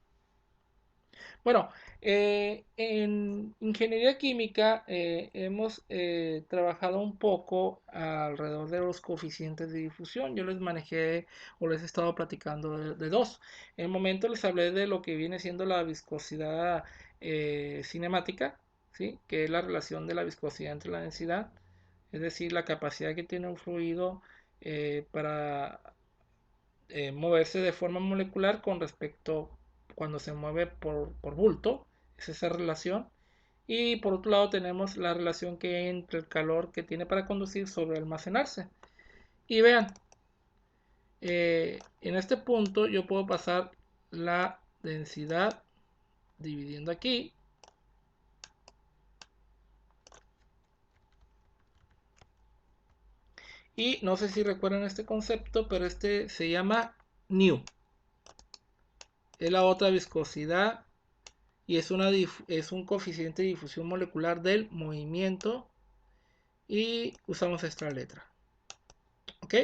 Bueno, en ingeniería química hemos trabajado un poco alrededor de los coeficientes de difusión. Yo les manejé o les he estado platicando de dos. En el momento les hablé de lo que viene siendo la viscosidad cinemática, ¿sí? Que es la relación de la viscosidad entre la densidad, es decir, la capacidad que tiene un fluido para moverse de forma molecular con respecto cuando se mueve por bulto, es esa relación. Y por otro lado tenemos la relación que hay entre el calor que tiene para conducir sobre almacenarse. Y vean, en este punto yo puedo pasar la densidad dividiendo aquí. Y no sé si recuerdan este concepto, pero este se llama nu. Es la otra viscosidad y es un coeficiente de difusión molecular del movimiento y usamos esta letra. ¿Ok?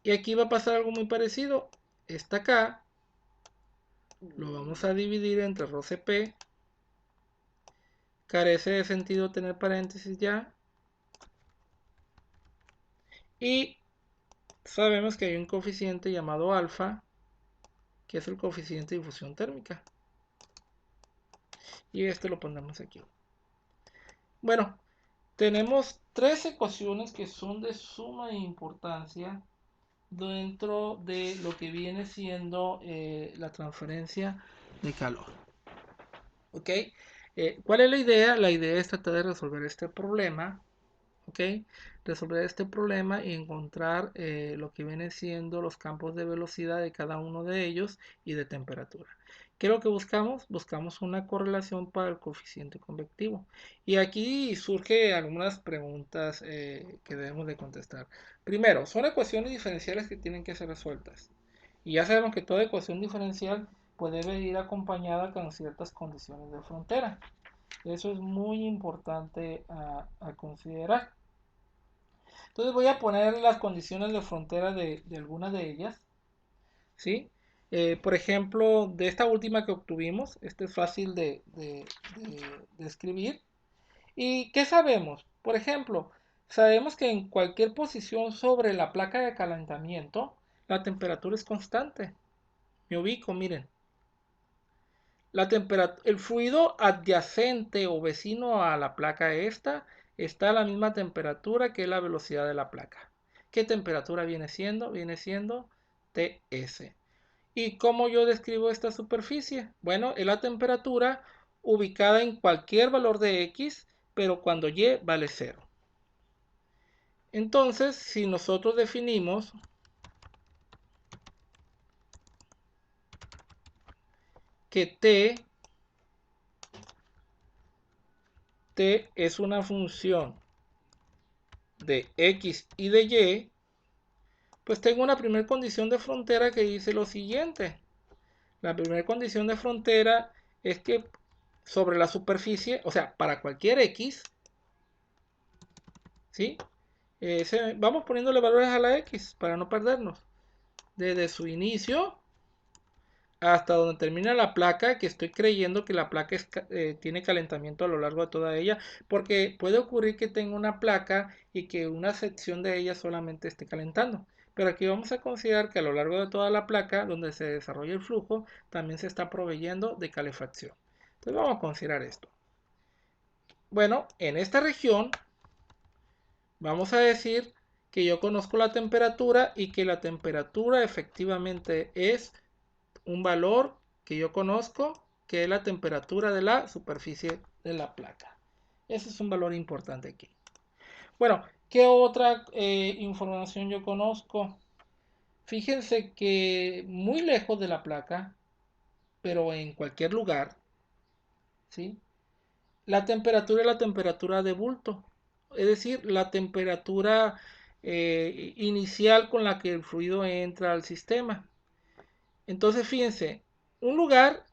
Y aquí va a pasar algo muy parecido. Esta acá lo vamos a dividir entre ρ c p. Carece de sentido tener paréntesis ya. Y sabemos que hay un coeficiente llamado alfa, que es el coeficiente de difusión térmica. Y este lo pondremos aquí. Bueno, tenemos tres ecuaciones que son de suma importancia dentro de lo que viene siendo la transferencia de calor. ¿Ok? ¿Cuál es la idea? La idea es tratar de resolver este problema. ¿Ok? Resolver este problema y encontrar lo que viene siendo los campos de velocidad de cada uno de ellos y de temperatura. ¿Qué es lo que buscamos? Buscamos una correlación para el coeficiente convectivo. Y aquí surge algunas preguntas que debemos de contestar. Primero, son ecuaciones diferenciales que tienen que ser resueltas. Y ya sabemos que toda ecuación diferencial puede ir acompañada con ciertas condiciones de frontera. Eso es muy importante a considerar. Entonces voy a poner las condiciones de frontera de algunas de ellas. ¿Sí? Por ejemplo, de esta última que obtuvimos, este es fácil de escribir. ¿Y qué sabemos? Por ejemplo, sabemos que en cualquier posición sobre la placa de calentamiento, la temperatura es constante. Me ubico, miren. El fluido adyacente o vecino a la placa esta está a la misma temperatura que la velocidad de la placa. ¿Qué temperatura viene siendo? Viene siendo Ts. ¿Y cómo yo describo esta superficie? Bueno, es la temperatura ubicada en cualquier valor de X pero cuando y vale 0. Entonces, si nosotros definimos que t es una función de x y de y, pues tengo una primera condición de frontera que dice lo siguiente. La primera condición de frontera es que sobre la superficie, o sea, para cualquier x, ¿sí? Vamos poniéndole valores a la x para no perdernos. Desde su inicio hasta donde termina la placa, que estoy creyendo que la placa tiene calentamiento a lo largo de toda ella, porque puede ocurrir que tenga una placa y que una sección de ella solamente esté calentando. Pero aquí vamos a considerar que a lo largo de toda la placa, donde se desarrolla el flujo, también se está proveyendo de calefacción. Entonces vamos a considerar esto. Bueno, en esta región vamos a decir que yo conozco la temperatura y que la temperatura efectivamente es un valor que yo conozco, que es la temperatura de la superficie de la placa. Ese es un valor importante aquí. Bueno, ¿qué otra información yo conozco? Fíjense que muy lejos de la placa, pero en cualquier lugar, ¿sí? La temperatura es la temperatura de bulto, es decir, la temperatura inicial con la que el fluido entra al sistema. Entonces, fíjense, un lugar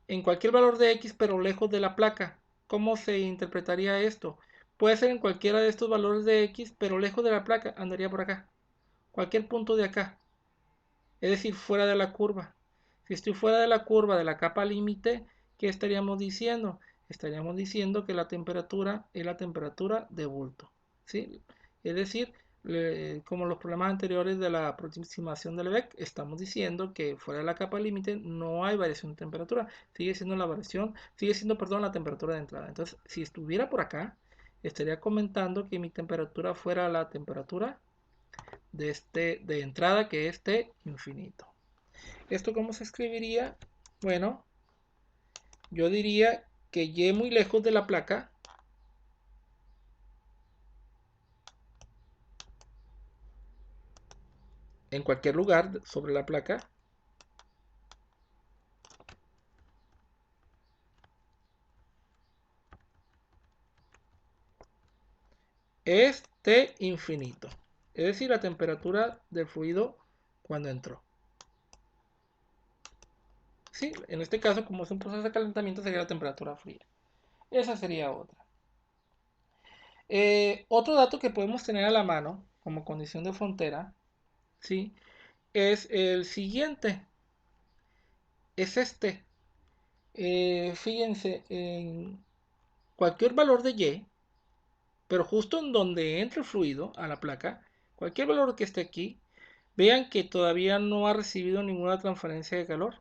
en cualquier valor de x pero lejos de la placa. ¿Cómo se interpretaría esto? Puede ser en cualquiera de estos valores de x pero lejos de la placa, andaría por acá. Cualquier punto de acá, es decir, fuera de la curva. Si estoy fuera de la curva de la capa límite, ¿qué estaríamos diciendo? Estaríamos diciendo que la temperatura es la temperatura de bulto, ¿sí? Es decir, como los problemas anteriores de la aproximación del Lebesgue, estamos diciendo que fuera de la capa límite no hay variación de temperatura, sigue siendo la variación, sigue siendo, perdón, la temperatura de entrada. Entonces, si estuviera por acá, estaría comentando que mi temperatura fuera la temperatura de entrada, que es T infinito. ¿Esto cómo se escribiría? Bueno, yo diría que Y muy lejos de la placa en cualquier lugar sobre la placa es T infinito, es decir, la temperatura del fluido cuando entró. Sí, en este caso, como es un proceso de calentamiento, sería la temperatura fría. Esa sería otra. Otro dato que podemos tener a la mano como condición de frontera, ¿sí? Es el siguiente. Es este. Fíjense, en cualquier valor de Y, pero justo en donde entra el fluido a la placa, cualquier valor que esté aquí, vean que todavía no ha recibido ninguna transferencia de calor.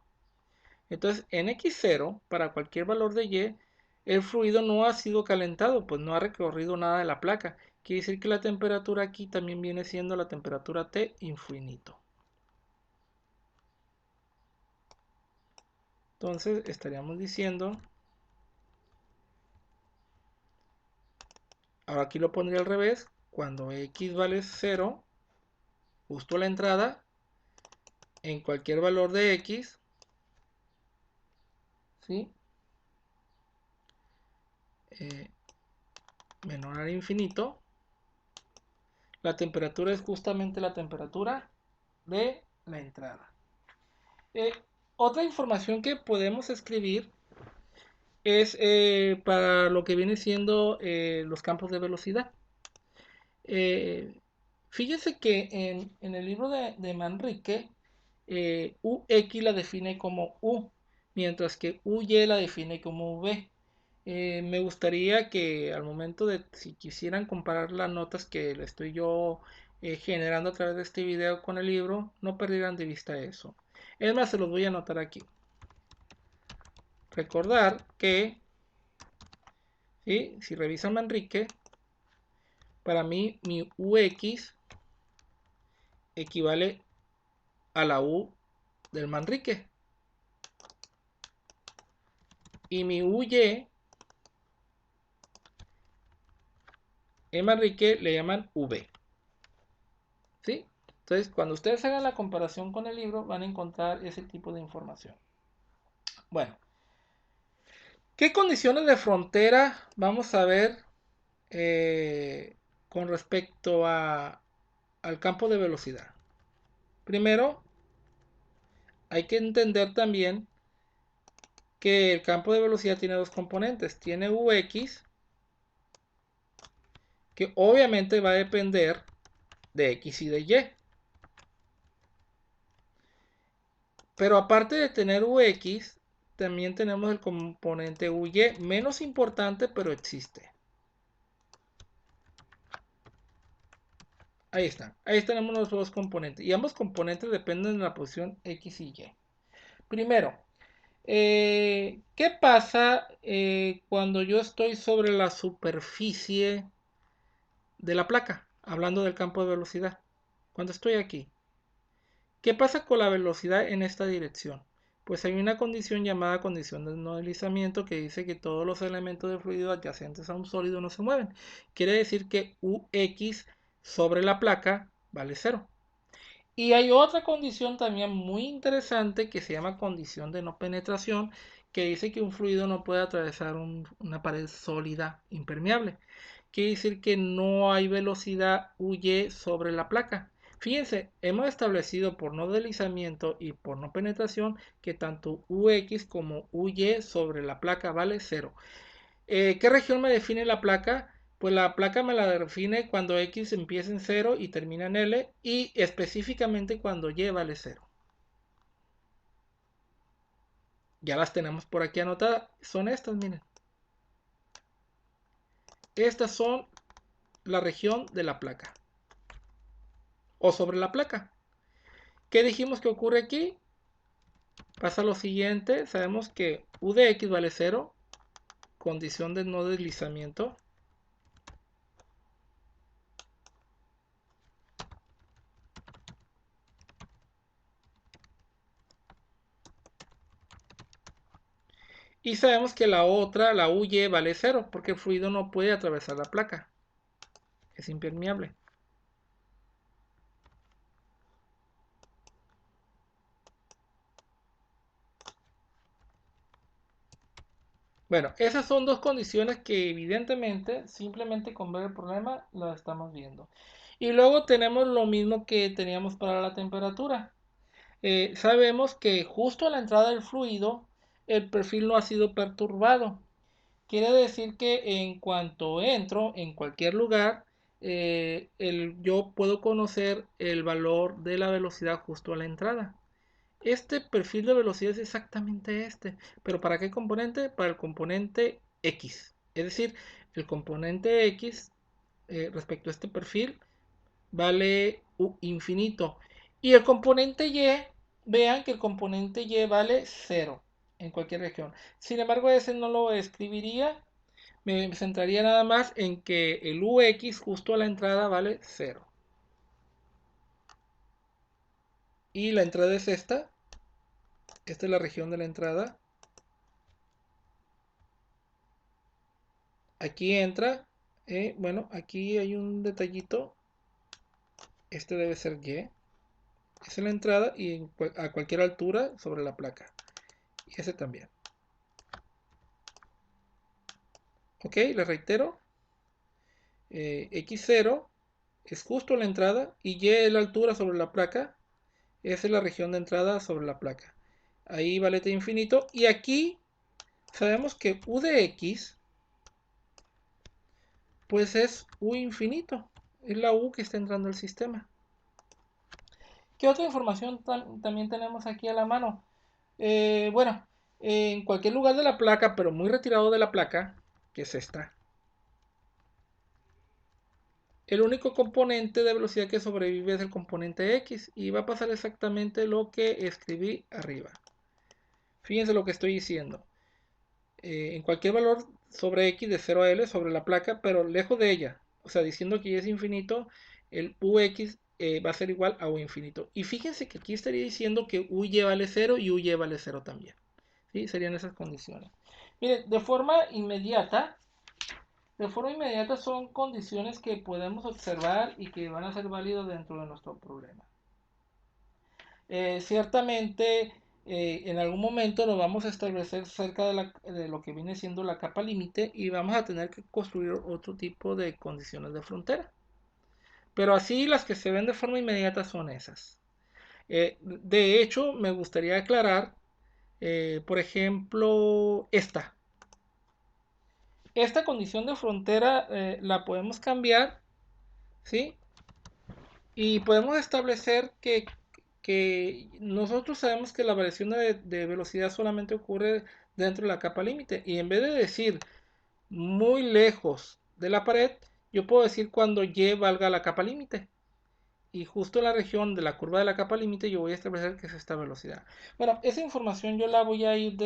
Entonces, en X0, para cualquier valor de Y, el fluido no ha sido calentado, pues no ha recorrido nada de la placa. Quiere decir que la temperatura aquí también viene siendo la temperatura T infinito. Entonces, estaríamos diciendo, ahora aquí lo pondría al revés, cuando X vale 0, justo a la entrada, en cualquier valor de X, ¿sí? Eh, menor al infinito, la temperatura es justamente la temperatura de la entrada. Eh, Otra información que podemos escribir es para lo que viene siendo los campos de velocidad. Fíjense que en el libro de Manrique, UX la define como U, mientras que UY la define como V. Me gustaría que al momento de, si quisieran comparar las notas que le estoy yo generando a través de este video con el libro, no perdieran de vista eso. Es más, se los voy a anotar aquí. Recordar que, ¿sí? Si revisan Manrique, para mí mi UX equivale a la U del Manrique. Y mi UY E Manrique le llaman V. ¿Sí? Entonces, cuando ustedes hagan la comparación con el libro, van a encontrar ese tipo de información. Bueno, ¿qué condiciones de frontera vamos a ver con respecto al campo de velocidad? Primero, hay que entender también que el campo de velocidad tiene dos componentes. Tiene Ux, que obviamente va a depender de X y de Y. Pero aparte de tener Ux, también tenemos el componente Uy, menos importante, pero existe. Ahí están. Ahí tenemos los dos componentes. Y ambos componentes dependen de la posición X y Y. Primero, ¿qué pasa cuando yo estoy sobre la superficie de la placa? Hablando del campo de velocidad. Cuando estoy aquí. ¿Qué pasa con la velocidad en esta dirección? Pues hay una condición llamada condición de no deslizamiento que dice que todos los elementos de fluido adyacentes a un sólido no se mueven. Quiere decir que Ux sobre la placa vale 0. Y hay otra condición también muy interesante que se llama condición de no penetración, que dice que un fluido no puede atravesar una pared sólida impermeable. Quiere decir que no hay velocidad Uy sobre la placa. Fíjense, hemos establecido por no deslizamiento y por no penetración que tanto Ux como Uy sobre la placa vale 0. ¿Qué región me define la placa? Pues la placa me la define cuando X empieza en 0 y termina en L, y específicamente cuando Y vale 0. Ya las tenemos por aquí anotadas. Son estas, miren. Estas son la región de la placa. O sobre la placa. ¿Qué dijimos que ocurre aquí? Pasa lo siguiente. Sabemos que U de X vale 0. Condición de no deslizamiento. Y sabemos que la otra, la Uy, vale 0, porque el fluido no puede atravesar la placa. Es impermeable. Bueno, esas son dos condiciones que evidentemente, simplemente con ver el problema, las estamos viendo. Y luego tenemos lo mismo que teníamos para la temperatura. Sabemos que justo a la entrada del fluido, el perfil no ha sido perturbado. Quiere decir que en cuanto entro en cualquier lugar, yo puedo conocer el valor de la velocidad justo a la entrada. Este perfil de velocidad es exactamente este. ¿Pero para qué componente? Para el componente X. Es decir, el componente X respecto a este perfil vale U infinito. Y el componente Y, vean que el componente Y vale 0 en cualquier región. Sin embargo, ese no lo escribiría. Me centraría nada más en que el Ux justo a la entrada vale 0. Y la entrada es esta. Esta es la región de la entrada. Aquí entra. Bueno, aquí hay un detallito. Este debe ser Y. Esa es la entrada y a cualquier altura sobre la placa. Y ese también. Ok, le reitero. X0 es justo la entrada y Y es la altura sobre la placa. Esa es la región de entrada sobre la placa. Ahí vale T infinito. Y aquí sabemos que U de X pues es U infinito. Es la U que está entrando al sistema. ¿Qué otra información también tenemos aquí a la mano? Bueno, en cualquier lugar de la placa, pero muy retirado de la placa, que es esta, el único componente de velocidad que sobrevive es el componente X, y va a pasar exactamente lo que escribí arriba. Fíjense lo que estoy diciendo. En cualquier valor sobre X de 0 a L sobre la placa, pero lejos de ella, o sea, diciendo que Y es infinito, el Ux va a ser igual a U infinito. Y fíjense que aquí estaría diciendo que Uy vale 0 y Uy vale 0 también. ¿Sí? Serían esas condiciones. Miren, de forma inmediata, De forma inmediata son condiciones que podemos observar y que van a ser válidas dentro de nuestro problema. Ciertamente, en algún momento nos vamos a establecer cerca de lo que viene siendo la capa límite y vamos a tener que construir otro tipo de condiciones de frontera. Pero así las que se ven de forma inmediata son esas. De hecho, me gustaría aclarar, por ejemplo, esta condición de frontera la podemos cambiar, ¿sí? Y podemos establecer que nosotros sabemos que la variación de velocidad solamente ocurre dentro de la capa límite. Y en vez de decir muy lejos de la pared, yo puedo decir cuando y valga la capa límite. Y justo en la región de la curva de la capa límite yo voy a establecer que es esta velocidad. Bueno, esa información yo la voy a ir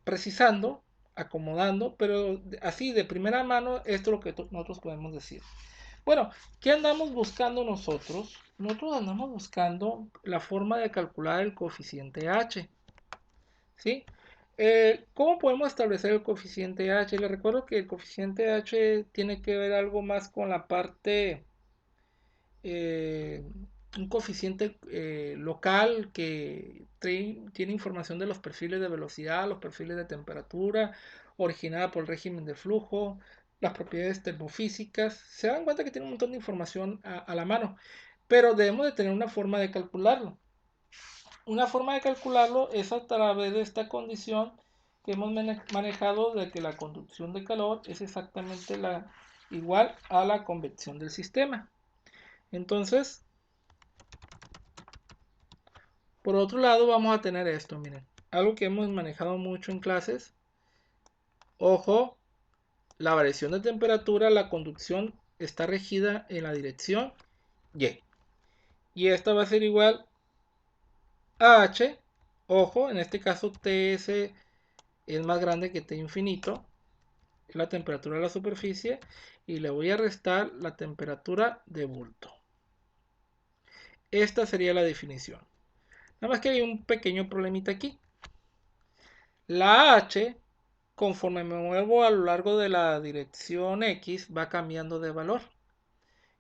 precisando, acomodando, pero así de primera mano esto es lo que nosotros podemos decir. Bueno, ¿qué andamos buscando nosotros? Nosotros andamos buscando la forma de calcular el coeficiente h, ¿sí? ¿Cómo podemos establecer el coeficiente h? Les recuerdo que el coeficiente h tiene que ver algo más con la parte, eh, un coeficiente local que tiene información de los perfiles de velocidad, los perfiles de temperatura, originada por el régimen de flujo, las propiedades termofísicas. Se dan cuenta que tiene un montón de información a la mano, pero debemos de tener una forma de calcularlo. Una forma de calcularlo es a través de esta condición que hemos manejado de que la conducción de calor es exactamente igual a la convección del sistema. Entonces, por otro lado, vamos a tener esto, miren, algo que hemos manejado mucho en clases. Ojo, la variación de temperatura, la conducción está regida en la dirección Y. Y esta va a ser igual a H. Ojo, en este caso TS es más grande que T infinito, la temperatura de la superficie, y le voy a restar la temperatura de bulto. Esta sería la definición. Nada más que hay un pequeño problemita aquí. La H, conforme me muevo a lo largo de la dirección X, va cambiando de valor.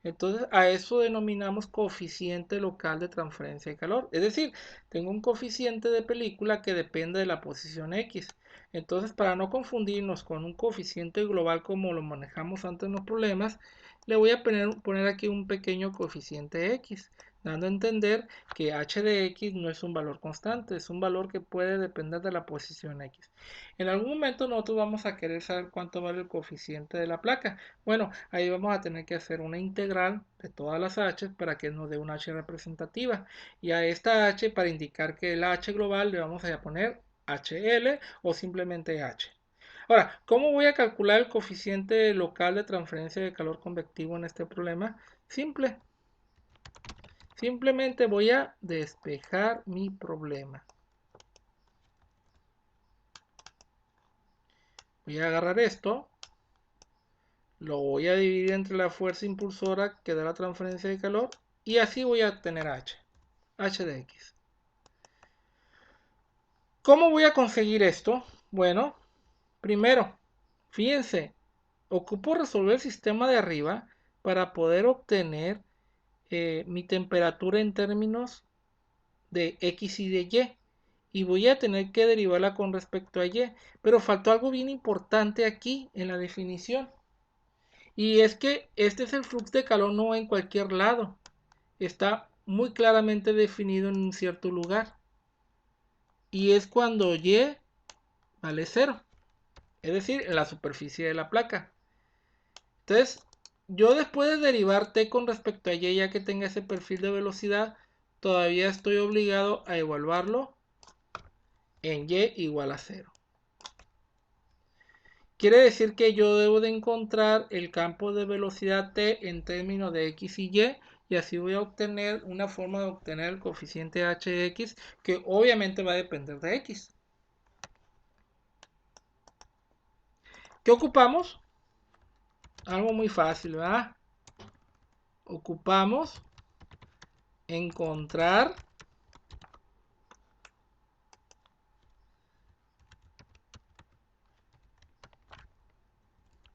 Entonces a eso denominamos coeficiente local de transferencia de calor. Es decir, tengo un coeficiente de película que depende de la posición X. Entonces, para no confundirnos con un coeficiente global como lo manejamos antes en los problemas, le voy a poner aquí un pequeño coeficiente X, dando a entender que h de x no es un valor constante, es un valor que puede depender de la posición X. En algún momento nosotros vamos a querer saber cuánto vale el coeficiente de la placa. Bueno, ahí vamos a tener que hacer una integral de todas las h para que nos dé una h representativa. Y a esta h, para indicar que el h global, le vamos a poner HL o simplemente H. Ahora, ¿cómo voy a calcular el coeficiente local de transferencia de calor convectivo en este problema? Simple. Simplemente voy a despejar mi problema. Voy a agarrar esto, lo voy a dividir entre la fuerza impulsora que da la transferencia de calor y así voy a tener H de X. ¿Cómo voy a conseguir esto? Bueno, primero, fíjense, ocupo resolver el sistema de arriba para poder obtener mi temperatura en términos de X y de Y. Y voy a tener que derivarla con respecto a Y. Pero faltó algo bien importante aquí en la definición. Y es que este es el flujo de calor no en cualquier lado. Está muy claramente definido en un cierto lugar. Y es cuando Y vale 0. Es decir, en la superficie de la placa. Entonces, yo después de derivar t con respecto a y, ya que tenga ese perfil de velocidad, todavía estoy obligado a evaluarlo en y igual a 0. Quiere decir que yo debo de encontrar el campo de velocidad t en términos de x y así voy a obtener una forma de obtener el coeficiente hx, que obviamente va a depender de x. ¿Qué ocupamos? Algo muy fácil, ¿verdad? Ocupamos encontrar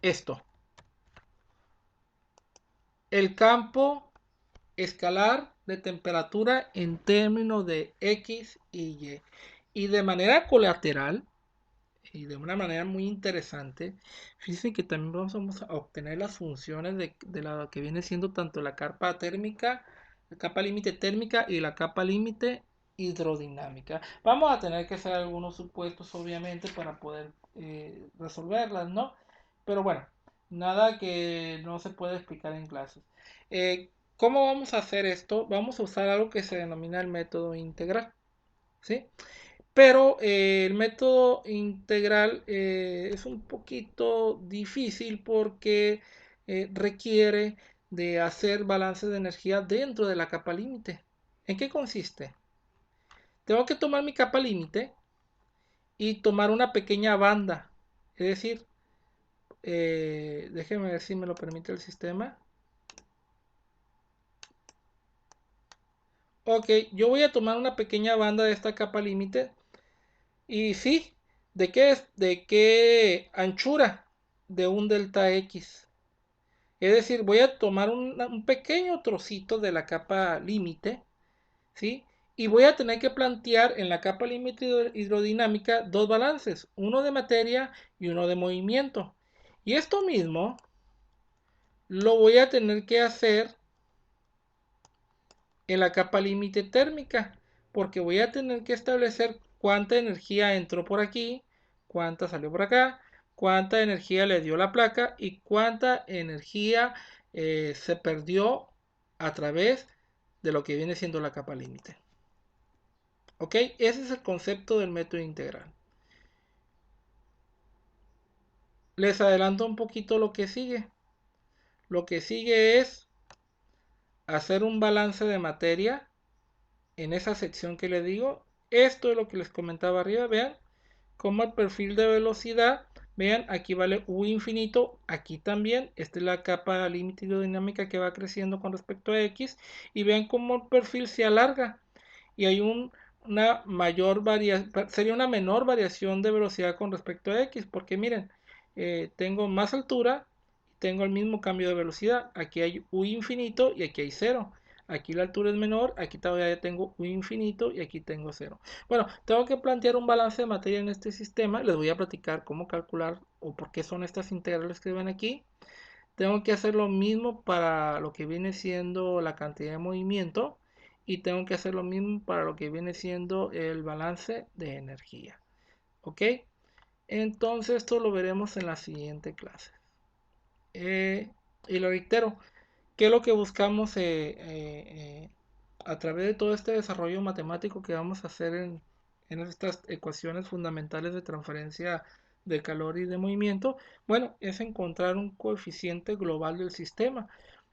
esto. El campo escalar de temperatura en términos de X y Y. Y de manera colateral, y de una manera muy interesante, fíjense que también vamos a obtener las funciones de la que viene siendo tanto la capa térmica, la capa límite térmica y la capa límite hidrodinámica. Vamos a tener que hacer algunos supuestos, obviamente, para poder resolverlas, ¿no? Pero bueno, nada que no se puede explicar en clases. ¿Cómo vamos a hacer esto? Vamos a usar algo que se denomina el método integral, ¿sí? Pero el método integral es un poquito difícil porque requiere de hacer balance de energía dentro de la capa límite. ¿En qué consiste? Tengo que tomar mi capa límite y tomar una pequeña banda. Es decir, déjeme ver si me lo permite el sistema. Ok, yo voy a tomar una pequeña banda de esta capa límite. Y sí, ¿de qué es? ¿De qué anchura? De un delta X. Es decir, voy a tomar un pequeño trocito de la capa límite, ¿sí? Y voy a tener que plantear en la capa límite hidrodinámica dos balances, uno de materia y uno de movimiento. Y esto mismo lo voy a tener que hacer en la capa límite térmica, porque voy a tener que establecer cuánta energía entró por aquí, cuánta salió por acá, cuánta energía le dio la placa y cuánta energía se perdió a través de lo que viene siendo la capa límite. ¿Ok? Ese es el concepto del método integral. Les adelanto un poquito lo que sigue. Lo que sigue es hacer un balance de materia en esa sección que les digo. Esto es lo que les comentaba arriba. Vean como el perfil de velocidad. Vean, aquí vale U infinito, aquí también. Esta es la capa límite hidrodinámica que va creciendo con respecto a X. Y vean cómo el perfil se alarga. Y hay una mayor variación, sería una menor variación de velocidad con respecto a X. Porque miren, tengo más altura y tengo el mismo cambio de velocidad. Aquí hay U infinito y aquí hay 0. Aquí la altura es menor, aquí todavía tengo U infinito y aquí tengo 0. Bueno, tengo que plantear un balance de materia en este sistema. Les voy a platicar cómo calcular o por qué son estas integrales que ven aquí. Tengo que hacer lo mismo para lo que viene siendo la cantidad de movimiento y tengo que hacer lo mismo para lo que viene siendo el balance de energía. ¿Ok? Entonces esto lo veremos en la siguiente clase. Y lo reitero, ¿qué es lo que buscamos a través de todo este desarrollo matemático que vamos a hacer en estas ecuaciones fundamentales de transferencia de calor y de movimiento? Bueno, es encontrar un coeficiente global del sistema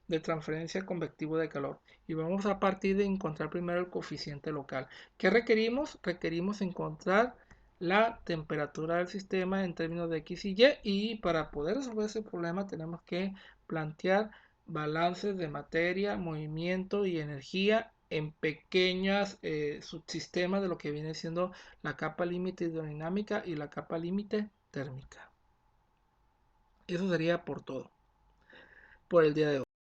de transferencia convectivo de calor. Y vamos a partir de encontrar primero el coeficiente local. ¿Qué requerimos? Requerimos encontrar la temperatura del sistema en términos de X y Y para poder resolver ese problema tenemos que plantear balances de materia, movimiento y energía en pequeños subsistemas de lo que viene siendo la capa límite hidrodinámica y la capa límite térmica. Eso sería por todo, por el día de hoy.